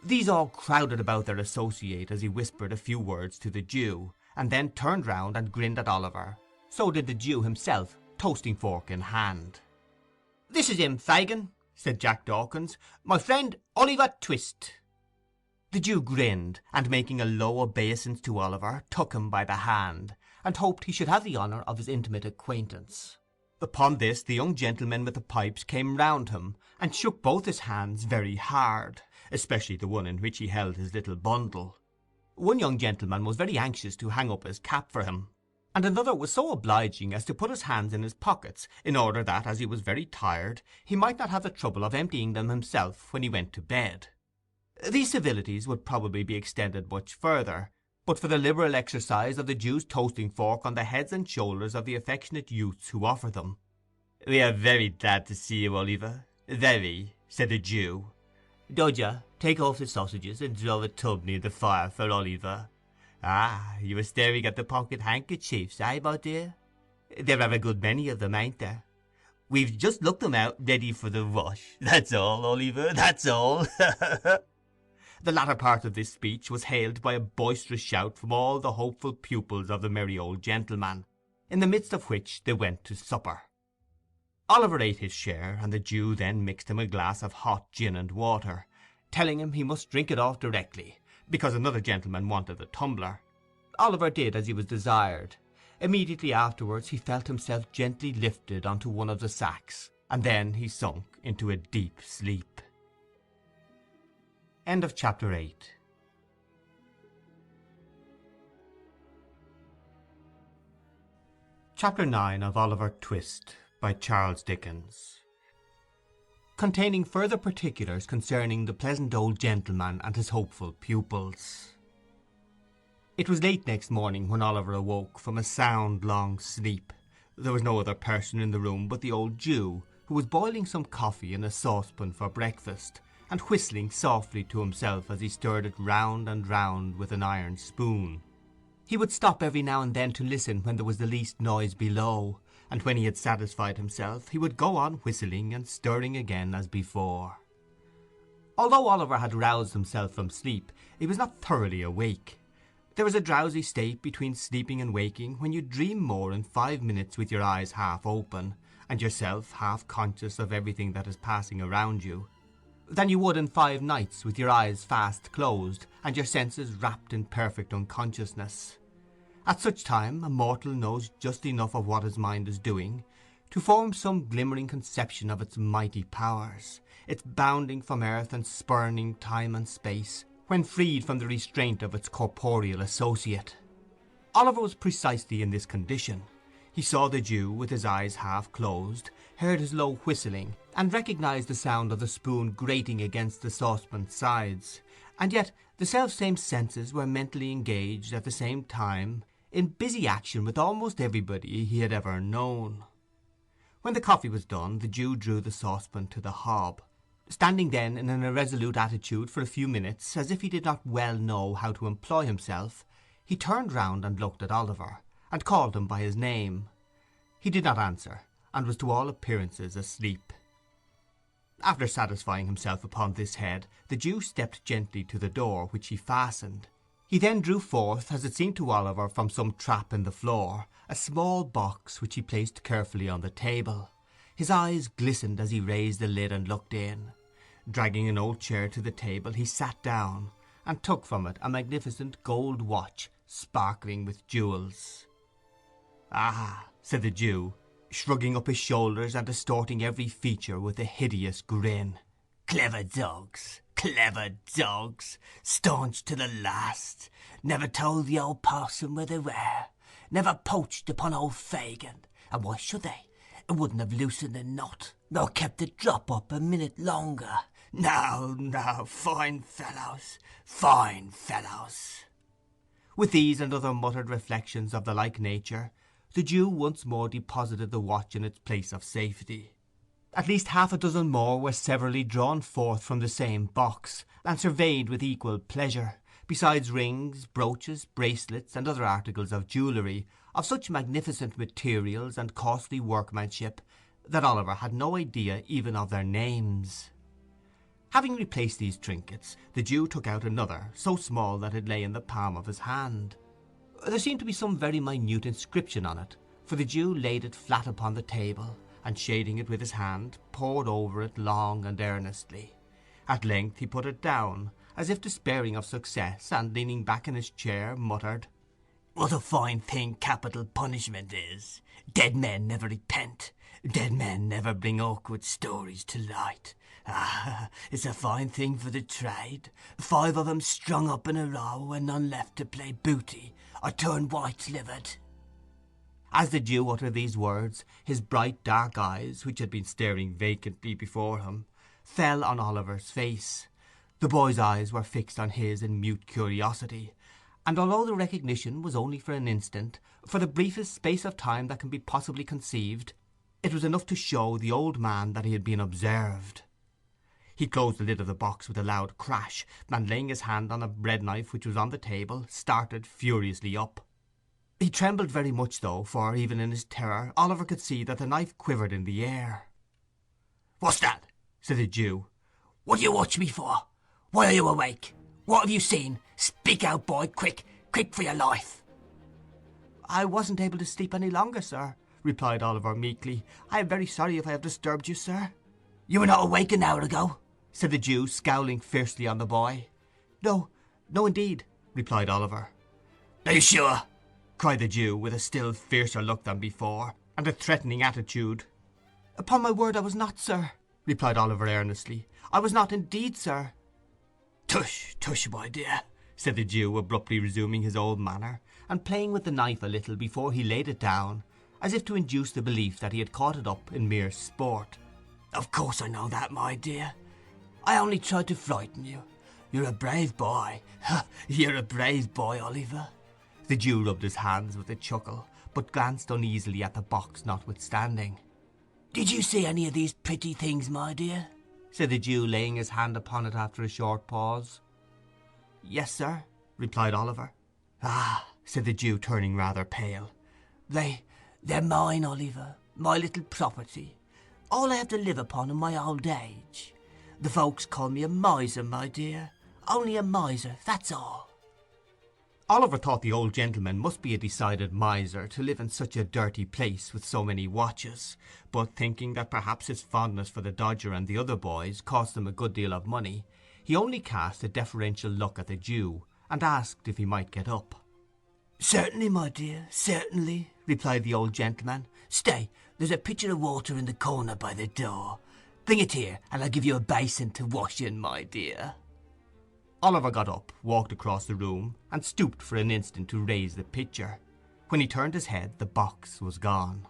These all crowded about their associate as he whispered a few words to the Jew, and then turned round and grinned at Oliver. So did the Jew himself, toasting-fork in hand. "This is him, Fagin," said Jack Dawkins, "my friend Oliver Twist." The Jew grinned, and making a low obeisance to Oliver, took him by the hand, and hoped he should have the honour of his intimate acquaintance. Upon this the young gentleman with the pipes came round him, and shook both his hands very hard, especially the one in which he held his little bundle. One young gentleman was very anxious to hang up his cap for him, and another was so obliging as to put his hands in his pockets, in order that, as he was very tired, he might not have the trouble of emptying them himself when he went to bed. These civilities would probably be extended much further, but for the liberal exercise of the Jew's toasting-fork on the heads and shoulders of the affectionate youths who offered them. "We are very glad to see you, Oliver, very," said the Jew. "Dodger, take off the sausages and draw a tub near the fire for Oliver. Ah, you were staring at the pocket handkerchiefs, eh, my dear? There are a good many of them, ain't there? We've just looked them out, ready for the wash. That's all, Oliver, that's all." The latter part of this speech was hailed by a boisterous shout from all the hopeful pupils of the merry old gentleman, in the midst of which they went to supper. Oliver ate his share, and the Jew then mixed him a glass of hot gin and water, telling him he must drink it off directly, because another gentleman wanted a tumbler. Oliver did as he was desired. Immediately afterwards he felt himself gently lifted onto one of the sacks, and then he sunk into a deep sleep. End of chapter 8. Chapter 9 of Oliver Twist by Charles Dickens, containing further particulars concerning the pleasant old gentleman and his hopeful pupils. It was late next morning when Oliver awoke from a sound long sleep. There was no other person in the room but the old Jew, who was boiling some coffee in a saucepan for breakfast, and whistling softly to himself as he stirred it round and round with an iron spoon. He would stop every now and then to listen when there was the least noise below, and when he had satisfied himself he would go on whistling and stirring again as before. Although Oliver had roused himself from sleep, he was not thoroughly awake. There is a drowsy state between sleeping and waking when you dream more in 5 minutes with your eyes half open, and yourself half conscious of everything that is passing around you, than you would in 5 nights with your eyes fast closed and your senses wrapped in perfect unconsciousness. At such time a mortal knows just enough of what his mind is doing to form some glimmering conception of its mighty powers, its bounding from earth and spurning time and space, when freed from the restraint of its corporeal associate. Oliver was precisely in this condition. He saw the Jew with his eyes half closed, heard his low whistling, and recognized the sound of the spoon grating against the saucepan's sides, and yet the self-same senses were mentally engaged at the same time in busy action with almost everybody he had ever known. When the coffee was done, the Jew drew the saucepan to the hob. Standing then in an irresolute attitude for a few minutes, as if he did not well know how to employ himself, he turned round and looked at Oliver, and called him by his name. He did not answer, and was to all appearances asleep. After satisfying himself upon this head, the Jew stepped gently to the door, which he fastened. He then drew forth, as it seemed to Oliver from some trap in the floor, a small box which he placed carefully on the table. His eyes glistened as he raised the lid and looked in. Dragging an old chair to the table, he sat down, and took from it a magnificent gold watch, sparkling with jewels. "Ah," said the Jew, shrugging up his shoulders and distorting every feature with a hideous grin. "Clever dogs, staunch to the last. Never told the old parson where they were. Never poached upon old Fagin. And why should they? It wouldn't have loosened the knot, nor kept the drop up a minute longer. No, fine fellows, fine fellows." With these and other muttered reflections of the like nature, the Jew once more deposited the watch in its place of safety. At least half a dozen more were severally drawn forth from the same box, and surveyed with equal pleasure, besides rings, brooches, bracelets, and other articles of jewellery, of such magnificent materials and costly workmanship that Oliver had no idea even of their names. Having replaced these trinkets, the Jew took out another, so small that it lay in the palm of his hand. There seemed to be some very minute inscription on it, for the Jew laid it flat upon the table, and shading it with his hand, pored over it long and earnestly. At length he put it down, as if despairing of success, and leaning back in his chair, muttered, "What a fine thing capital punishment is! Dead men never repent. Dead men never bring awkward stories to light. Ah, it's a fine thing for the trade. 5 of 'em strung up in a row, and none left to play booty, or turn white-livered." As the Jew uttered these words, his bright dark eyes, which had been staring vacantly before him, fell on Oliver's face. The boy's eyes were fixed on his in mute curiosity, and although the recognition was only for an instant, for the briefest space of time that can be possibly conceived, it was enough to show the old man that he had been observed. He closed the lid of the box with a loud crash, and laying his hand on a bread knife which was on the table, started furiously up. He trembled very much, though, for even in his terror Oliver could see that the knife quivered in the air. "What's that?" said the Jew. "What do you watch me for? Why are you awake? What have you seen? Speak out, boy, quick, quick for your life." "I wasn't able to sleep any longer, sir," replied Oliver meekly. "I am very sorry if I have disturbed you, sir." "You were not awake an hour ago?" said the Jew, scowling fiercely on the boy. "No, no, indeed," replied Oliver. "Are you sure?" cried the Jew, with a still fiercer look than before, and a threatening attitude. "Upon my word I was not, sir," replied Oliver earnestly. "I was not indeed, sir." "Tush, tush, my dear," said the Jew, abruptly resuming his old manner, and playing with the knife a little before he laid it down, as if to induce the belief that he had caught it up in mere sport. "Of course I know that, my dear. I only tried to frighten you. You're a brave boy. You're a brave boy, Oliver." The Jew rubbed his hands with a chuckle, but glanced uneasily at the box notwithstanding. "Did you see any of these pretty things, my dear?" said the Jew, laying his hand upon it after a short pause. "Yes, sir," replied Oliver. "Ah," said the Jew, turning rather pale. They're mine, Oliver, my little property, all I have to live upon in my old age. The folks call me a miser, my dear, only a miser, that's all." Oliver thought the old gentleman must be a decided miser to live in such a dirty place with so many watches, but thinking that perhaps his fondness for the Dodger and the other boys cost him a good deal of money, he only cast a deferential look at the Jew, and asked if he might get up. "Certainly, my dear, certainly," replied the old gentleman. "Stay, there's a pitcher of water in the corner by the door. Bring it here, and I'll give you a basin to wash in, my dear." Oliver got up, walked across the room, and stooped for an instant to raise the pitcher. When he turned his head, the box was gone.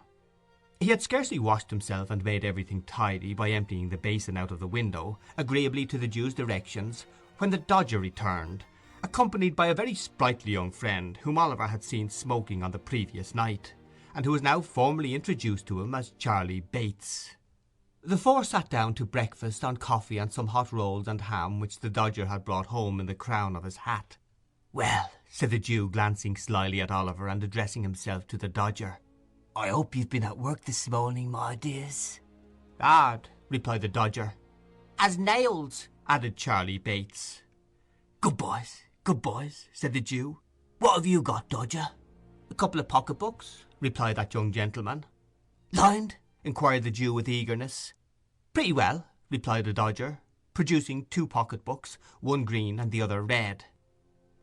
He had scarcely washed himself and made everything tidy by emptying the basin out of the window, agreeably to the Jew's directions, when the Dodger returned, accompanied by a very sprightly young friend whom Oliver had seen smoking on the previous night, and who was now formally introduced to him as Charley Bates. The 4 sat down to breakfast on coffee and some hot rolls and ham which the Dodger had brought home in the crown of his hat. "Well," said the Jew, glancing slyly at Oliver and addressing himself to the Dodger, "I hope you've been at work this morning, my dears." "Hard," replied the Dodger. "As nails," added Charley Bates. Good boys," said the Jew. "What have you got, Dodger?" "A couple of pocket books," replied that young gentleman. "Lined?" inquired the Jew with eagerness. "Pretty well," replied the Dodger, producing 2 pocket books, one green and the other red.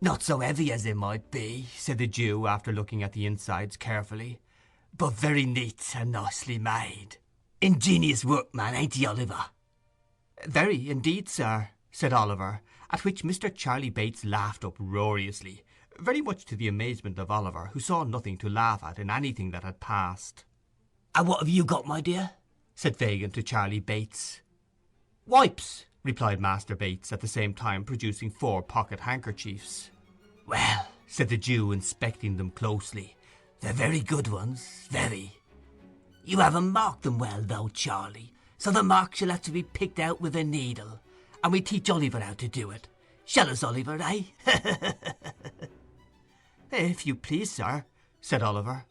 "Not so heavy as they might be," said the Jew, after looking at the insides carefully, "but very neat and nicely made. Ingenious workman, ain't he, Oliver?" "Very, indeed, sir," said Oliver, at which Mr. Charley Bates laughed uproariously, very much to the amazement of Oliver, who saw nothing to laugh at in anything that had passed. "And what have you got, my dear?" said Fagin to Charley Bates. "Wipes," replied Master Bates, at the same time producing 4 pocket handkerchiefs. "Well," said the Jew, inspecting them closely, "they're very good ones, very. You haven't marked them well, though, Charley, so the marks shall have to be picked out with a needle, and we teach Oliver how to do it. Shall us, Oliver, eh?" "If you please, sir," said Oliver.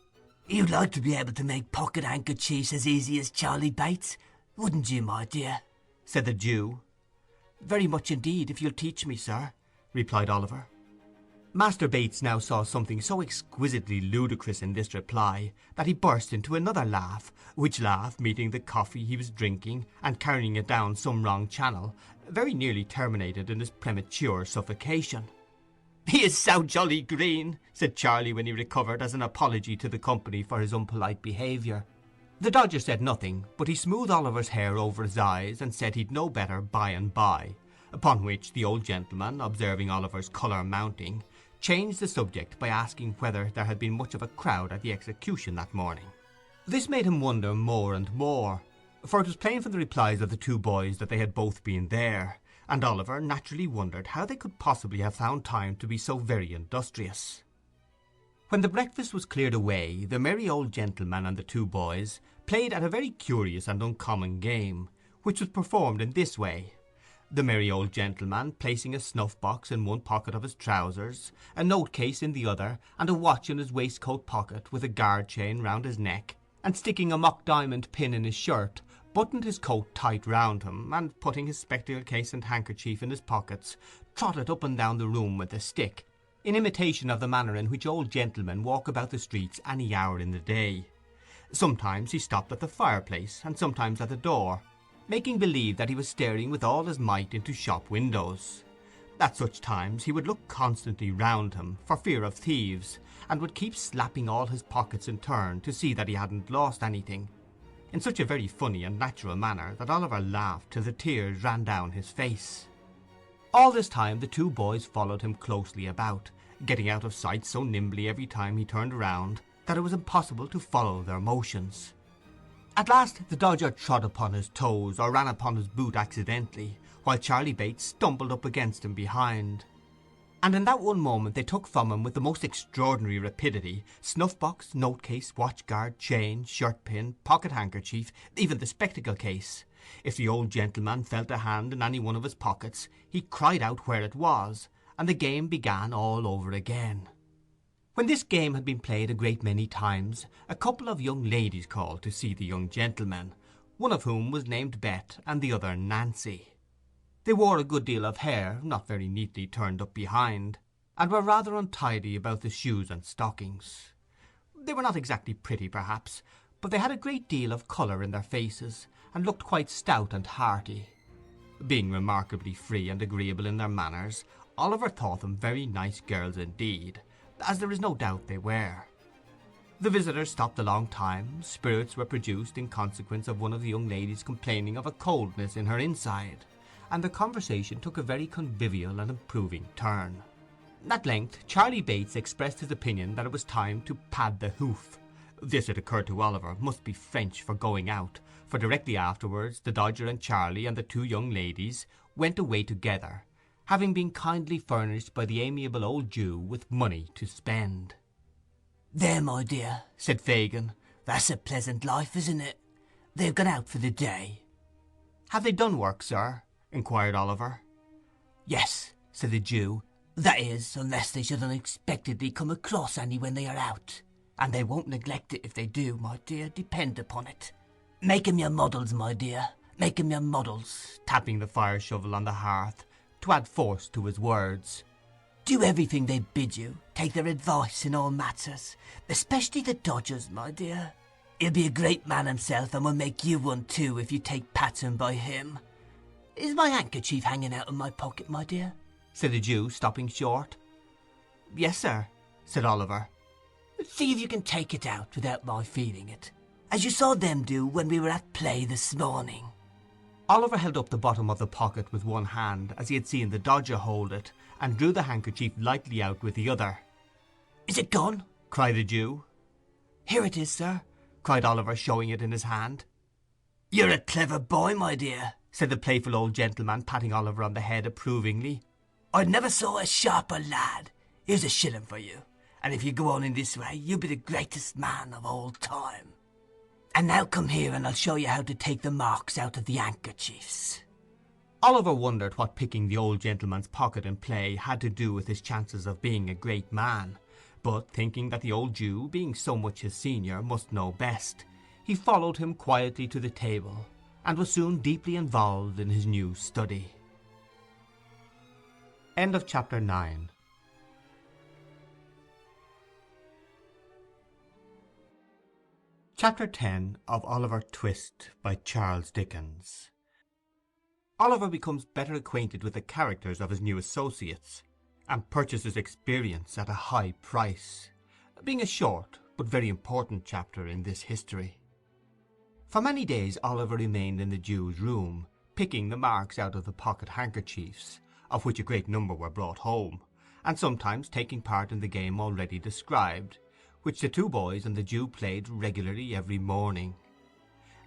"You'd like to be able to make pocket handkerchiefs as easy as Charley Bates, wouldn't you, my dear?" said the Jew. "Very much indeed, if you'll teach me, sir," replied Oliver. Master Bates now saw something so exquisitely ludicrous in this reply that he burst into another laugh, which laugh, meeting the coffee he was drinking and carrying it down some wrong channel, very nearly terminated in his premature suffocation. "He is so jolly green," said Charley when he recovered, as an apology to the company for his unpolite behaviour. The Dodger said nothing, but he smoothed Oliver's hair over his eyes and said he'd know better by and by, upon which the old gentleman, observing Oliver's colour mounting, changed the subject by asking whether there had been much of a crowd at the execution that morning. This made him wonder more and more, for it was plain from the replies of the two boys that they had both been there, and Oliver naturally wondered how they could possibly have found time to be so very industrious. When the breakfast was cleared away, the merry old gentleman and the two boys played at a very curious and uncommon game, which was performed in this way: the merry old gentleman placing a snuff-box in one pocket of his trousers, a note-case in the other, and a watch in his waistcoat pocket with a guard-chain round his neck, and sticking a mock diamond pin in his shirt, buttoned his coat tight round him, and putting his spectacle-case and handkerchief in his pockets, trotted up and down the room with a stick, in imitation of the manner in which old gentlemen walk about the streets any hour in the day. Sometimes he stopped at the fireplace, and sometimes at the door, making believe that he was staring with all his might into shop windows. At such times he would look constantly round him, for fear of thieves, and would keep slapping all his pockets in turn to see that he hadn't lost anything, in such a very funny and natural manner that Oliver laughed till the tears ran down his face. All this time the two boys followed him closely about, getting out of sight so nimbly every time he turned round that it was impossible to follow their motions. At last the Dodger trod upon his toes, or ran upon his boot accidentally, while Charley Bates stumbled up against him behind. And in that one moment they took from him with the most extraordinary rapidity snuff-box, note-case, watch-guard, chain, shirt-pin, pocket-handkerchief, even the spectacle-case. If the old gentleman felt a hand in any one of his pockets, he cried out where it was, and the game began all over again. When this game had been played a great many times, a couple of young ladies called to see the young gentlemen, one of whom was named Bet and the other Nancy. They wore a good deal of hair, not very neatly turned up behind, and were rather untidy about the shoes and stockings. They were not exactly pretty, perhaps, but they had a great deal of colour in their faces, and looked quite stout and hearty. Being remarkably free and agreeable in their manners, Oliver thought them very nice girls indeed, as there is no doubt they were. The visitors stopped a long time. Spirits were produced in consequence of one of the young ladies complaining of a coldness in her inside, and the conversation took a very convivial and improving turn. At length Charley Bates expressed his opinion that it was time to pad the hoof. This, it occurred to Oliver, must be French for going out, for directly afterwards the Dodger and Charley and the two young ladies went away together, having been kindly furnished by the amiable old Jew with money to spend. "There, my dear," said Fagin, "that's a pleasant life, isn't it? They've gone out for the day." "Have they done work, sir?" inquired Oliver. "Yes," said the Jew, "that is, unless they should unexpectedly come across any when they are out. And they won't neglect it if they do, my dear, depend upon it. Make 'em your models, my dear, make 'em your models," tapping the fire shovel on the hearth to add force to his words. "Do everything they bid you, take their advice in all matters, especially the Dodger's, my dear. He'll be a great man himself, and will make you one too if you take pattern by him. Is my handkerchief hanging out of my pocket, my dear?" said the Jew, stopping short. "Yes, sir," said Oliver. "See if you can take it out without my feeling it, as you saw them do when we were at play this morning." Oliver held up the bottom of the pocket with one hand, as he had seen the Dodger hold it, and drew the handkerchief lightly out with the other. "Is it gone?" cried the Jew. "Here it is, sir," cried Oliver, showing it in his hand. "You're a clever boy, my dear," said the playful old gentleman, patting Oliver on the head approvingly. "I never saw a sharper lad. Here's a shilling for you, and if you go on in this way you'll be the greatest man of all time. And now come here and I'll show you how to take the marks out of the handkerchiefs." Oliver wondered what picking the old gentleman's pocket in play had to do with his chances of being a great man, but thinking that the old Jew, being so much his senior, must know best, he followed him quietly to the table, and was soon deeply involved in his new study. End of chapter 9. Chapter 10 of Oliver Twist by Charles Dickens. Oliver becomes better acquainted with the characters of his new associates, and purchases experience at a high price, being a short but very important chapter in this history. For many days Oliver remained in the Jew's room, picking the marks out of the pocket handkerchiefs, of which a great number were brought home, and sometimes taking part in the game already described, which the two boys and the Jew played regularly every morning.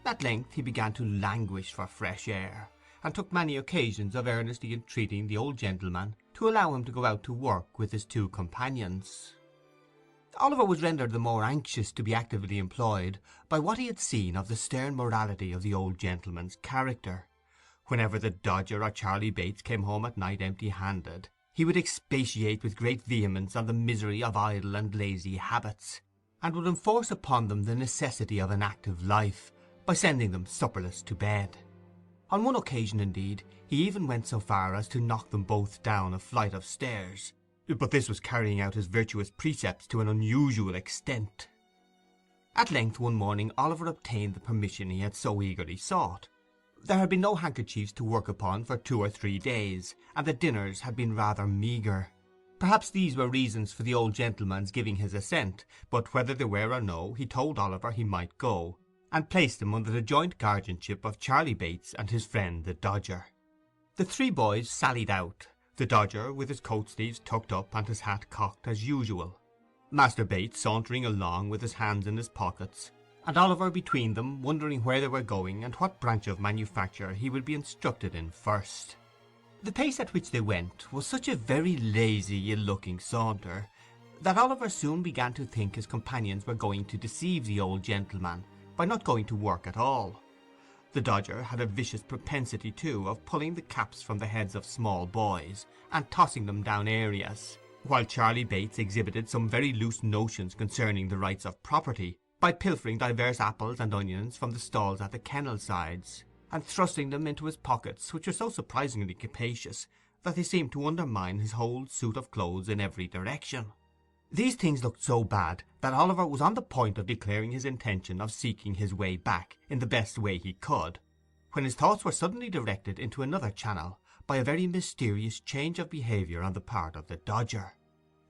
At length he began to languish for fresh air, and took many occasions of earnestly entreating the old gentleman to allow him to go out to work with his two companions. Oliver was rendered the more anxious to be actively employed by what he had seen of the stern morality of the old gentleman's character. Whenever the Dodger or Charley Bates came home at night empty-handed, he would expatiate with great vehemence on the misery of idle and lazy habits, and would enforce upon them the necessity of an active life, by sending them supperless to bed. On one occasion, indeed, he even went so far as to knock them both down a flight of stairs, but this was carrying out his virtuous precepts to an unusual extent. At length one morning Oliver obtained the permission he had so eagerly sought. There had been no handkerchiefs to work upon for 2 or 3 days, and the dinners had been rather meagre. Perhaps these were reasons for the old gentleman's giving his assent, but whether they were or no, he told Oliver he might go, and placed him under the joint guardianship of Charley Bates and his friend the Dodger. The 3 boys sallied out, the Dodger with his coat sleeves tucked up and his hat cocked as usual, Master Bates sauntering along with his hands in his pockets, and Oliver between them, wondering where they were going and what branch of manufacture he would be instructed in first. The pace at which they went was such a very lazy, ill-looking saunter, that Oliver soon began to think his companions were going to deceive the old gentleman by not going to work at all. The Dodger had a vicious propensity, too, of pulling the caps from the heads of small boys, and tossing them down areas, while Charley Bates exhibited some very loose notions concerning the rights of property, by pilfering divers apples and onions from the stalls at the kennel sides, and thrusting them into his pockets, which were so surprisingly capacious that they seemed to undermine his whole suit of clothes in every direction. These things looked so bad that Oliver was on the point of declaring his intention of seeking his way back in the best way he could, when his thoughts were suddenly directed into another channel by a very mysterious change of behaviour on the part of the Dodger.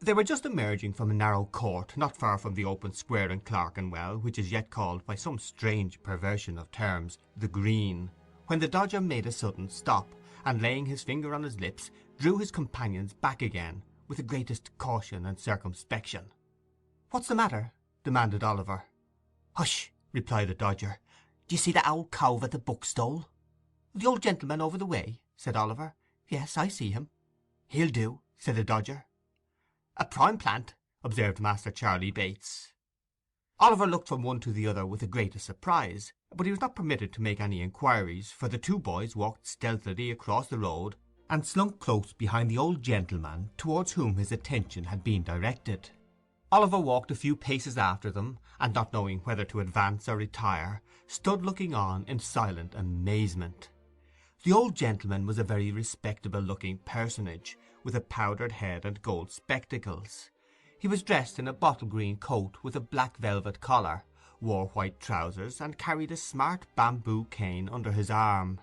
They were just emerging from a narrow court not far from the open square in Clerkenwell, which is yet called by some strange perversion of terms the Green, when the Dodger made a sudden stop, and laying his finger on his lips, drew his companions back again with the greatest caution and circumspection. "What's the matter?" demanded Oliver. "Hush!" replied the Dodger. "Do you see that old cove at the bookstall?" "The old gentleman over the way?" said Oliver. "Yes, I see him." "He'll do," said the Dodger. "A prime plant," observed Master Charley Bates. Oliver looked from one to the other with the greatest surprise, but he was not permitted to make any inquiries, for the 2 boys walked stealthily across the road and slunk close behind the old gentleman towards whom his attention had been directed. Oliver walked a few paces after them, and not knowing whether to advance or retire, stood looking on in silent amazement. The old gentleman was a very respectable-looking personage, with a powdered head and gold spectacles. He was dressed in a bottle-green coat with a black velvet collar, wore white trousers, and carried a smart bamboo cane under his arm.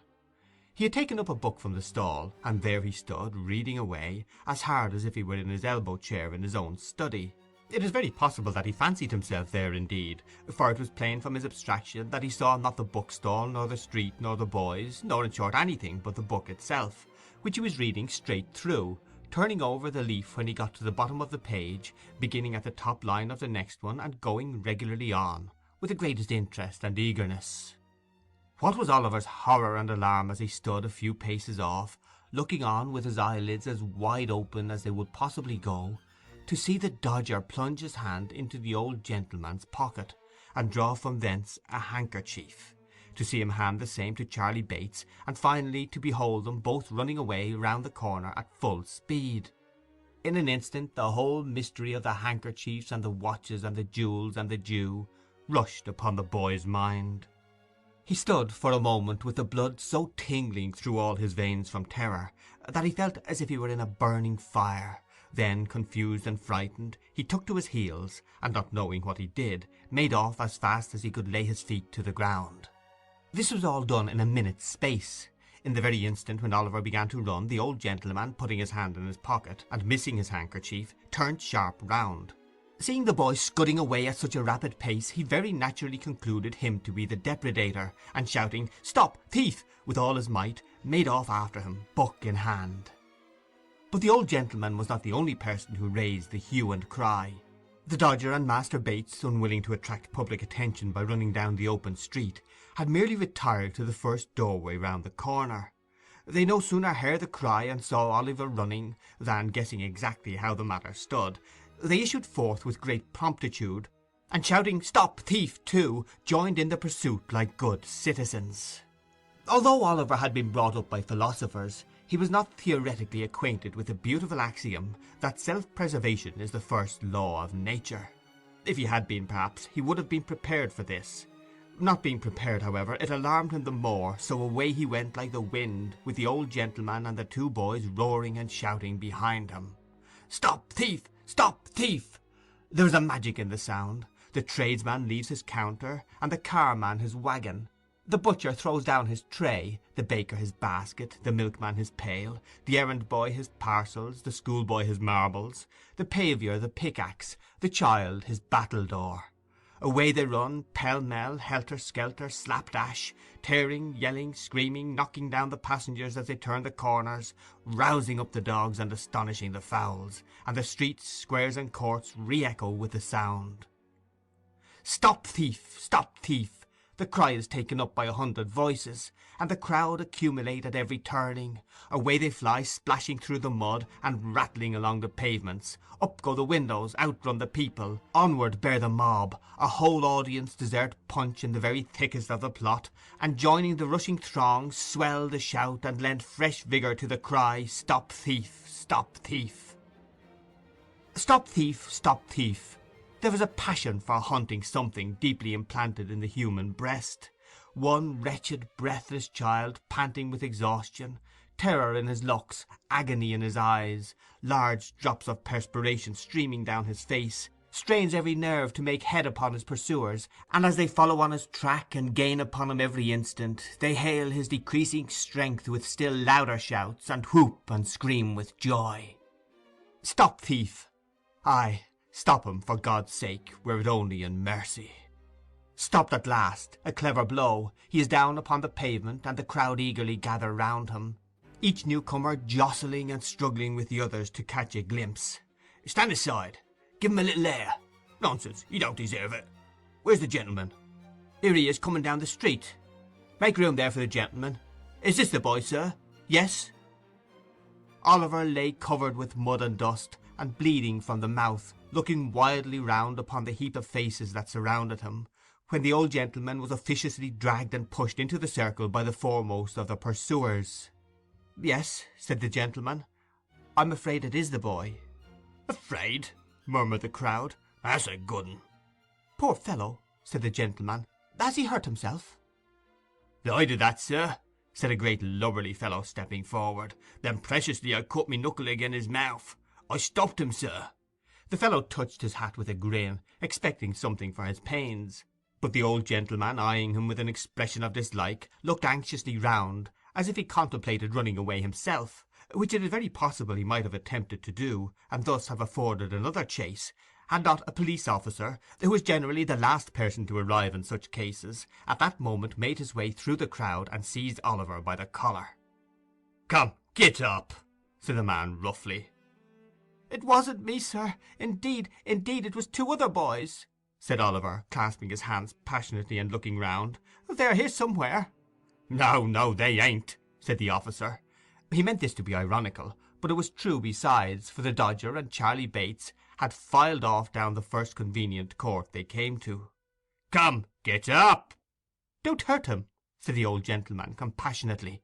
He had taken up a book from the stall, and there he stood, reading away, as hard as if he were in his elbow-chair in his own study. It is very possible that he fancied himself there indeed, for it was plain from his abstraction that he saw not the bookstall, nor the street, nor the boys, nor in short anything but the book itself, which he was reading straight through, turning over the leaf when he got to the bottom of the page, beginning at the top line of the next one, and going regularly on, with the greatest interest and eagerness. What was Oliver's horror and alarm as he stood a few paces off, looking on with his eyelids as wide open as they would possibly go, to see the Dodger plunge his hand into the old gentleman's pocket, and draw from thence a handkerchief, to see him hand the same to Charley Bates, and finally to behold them both running away round the corner at full speed. In an instant the whole mystery of the handkerchiefs and the watches and the jewels and the Jew rushed upon the boy's mind. He stood for a moment with the blood so tingling through all his veins from terror, that he felt as if he were in a burning fire, Then, confused and frightened, he took to his heels, and not knowing what he did, made off as fast as he could lay his feet to the ground. This was all done in a minute's space. In the very instant when Oliver began to run, the old gentleman, putting his hand in his pocket, and missing his handkerchief, turned sharp round. Seeing the boy scudding away at such a rapid pace, he very naturally concluded him to be the depredator, and shouting, "Stop, thief!" with all his might, made off after him, buck in hand. But the old gentleman was not the only person who raised the hue and cry. The Dodger and Master Bates, unwilling to attract public attention by running down the open street, had merely retired to the first doorway round the corner. They no sooner heard the cry and saw Oliver running, than, guessing exactly how the matter stood, they issued forth with great promptitude, and shouting "Stop, thief!" too, joined in the pursuit like good citizens. Although Oliver had been brought up by philosophers, he was not theoretically acquainted with the beautiful axiom that self-preservation is the first law of nature. If he had been, perhaps, he would have been prepared for this. Not being prepared, however, it alarmed him the more, so away he went like the wind, with the old gentleman and the two boys roaring and shouting behind him. "Stop, thief! Stop, thief!" There is a magic in the sound. The tradesman leaves his counter, and the carman his waggon. The butcher throws down his tray, the baker his basket, the milkman his pail, the errand-boy his parcels, the schoolboy his marbles, the pavior the pickaxe, the child his battledore. Away they run, pell-mell, helter-skelter, slapdash, tearing, yelling, screaming, knocking down the passengers as they turn the corners, rousing up the dogs and astonishing the fowls, and the streets, squares, and courts re-echo with the sound. "Stop, thief! Stop, thief!" The cry is taken up by 100 voices, and the crowd accumulate at every turning. Away they fly, splashing through the mud, and rattling along the pavements. Up go the windows, out run the people, onward bear the mob. A whole audience desert Punch in the very thickest of the plot, and joining the rushing throng, swell the shout, and lend fresh vigour to the cry, "Stop, thief! Stop, thief!" Stop, thief! Stop, thief! There was a passion for hunting something deeply implanted in the human breast. One wretched, breathless child, panting with exhaustion, terror in his looks, agony in his eyes, large drops of perspiration streaming down his face, strains every nerve to make head upon his pursuers, and as they follow on his track and gain upon him every instant, they hail his decreasing strength with still louder shouts, and whoop and scream with joy. Stop, thief! Aye, stop him, for God's sake, were it only in mercy. Stopped at last, a clever blow. He is down upon the pavement, and the crowd eagerly gather round him, each newcomer jostling and struggling with the others to catch a glimpse. "Stand aside! Give him a little air!" "Nonsense, you don't deserve it." "Where's the gentleman?" "Here he is, coming down the street." "Make room there for the gentleman. Is this the boy, sir?" "Yes." Oliver lay covered with mud and dust, and bleeding from the mouth, looking wildly round upon the heap of faces that surrounded him, when the old gentleman was officiously dragged and pushed into the circle by the foremost of the pursuers. "Yes," said the gentleman, "I'm afraid it is the boy." "Afraid?" murmured the crowd. "That's a good un." "Poor fellow," said the gentleman. "Has he hurt himself?" "I did that, sir," said a great lubberly fellow, stepping forward. "Then preciously I cut me knuckle again his mouth. I stopped him, sir." The fellow touched his hat with a grin, expecting something for his pains. But the old gentleman, eyeing him with an expression of dislike, looked anxiously round, as if he contemplated running away himself, which it is very possible he might have attempted to do, and thus have afforded another chase, had not a police officer, who was generally the last person to arrive in such cases, at that moment made his way through the crowd and seized Oliver by the collar. "Come, get up," said the man roughly. "It wasn't me, sir. Indeed, it was two other boys," said Oliver, clasping his hands passionately and looking round. "They're here somewhere." No, they ain't," said the officer. He meant this to be ironical, but it was true besides, for the Dodger and Charley Bates had filed off down the first convenient court they came to. "Come, get up." "Don't hurt him," said the old gentleman compassionately.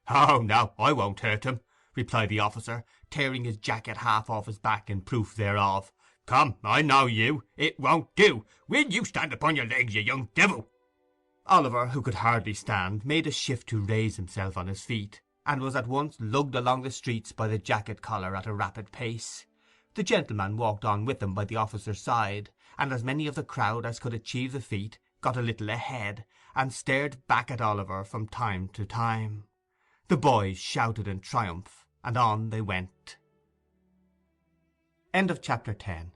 "Oh, no, I won't hurt him," replied the officer, tearing his jacket half off his back in proof thereof. "Come, I know you. It won't do. Will you stand upon your legs, you young devil?" Oliver, who could hardly stand, made a shift to raise himself on his feet, and was at once lugged along the streets by the jacket collar at a rapid pace. The gentleman walked on with them by the officer's side, and as many of the crowd as could achieve the feat got a little ahead, and stared back at Oliver from time to time. The boys shouted in triumph, and on they went. Chapter 10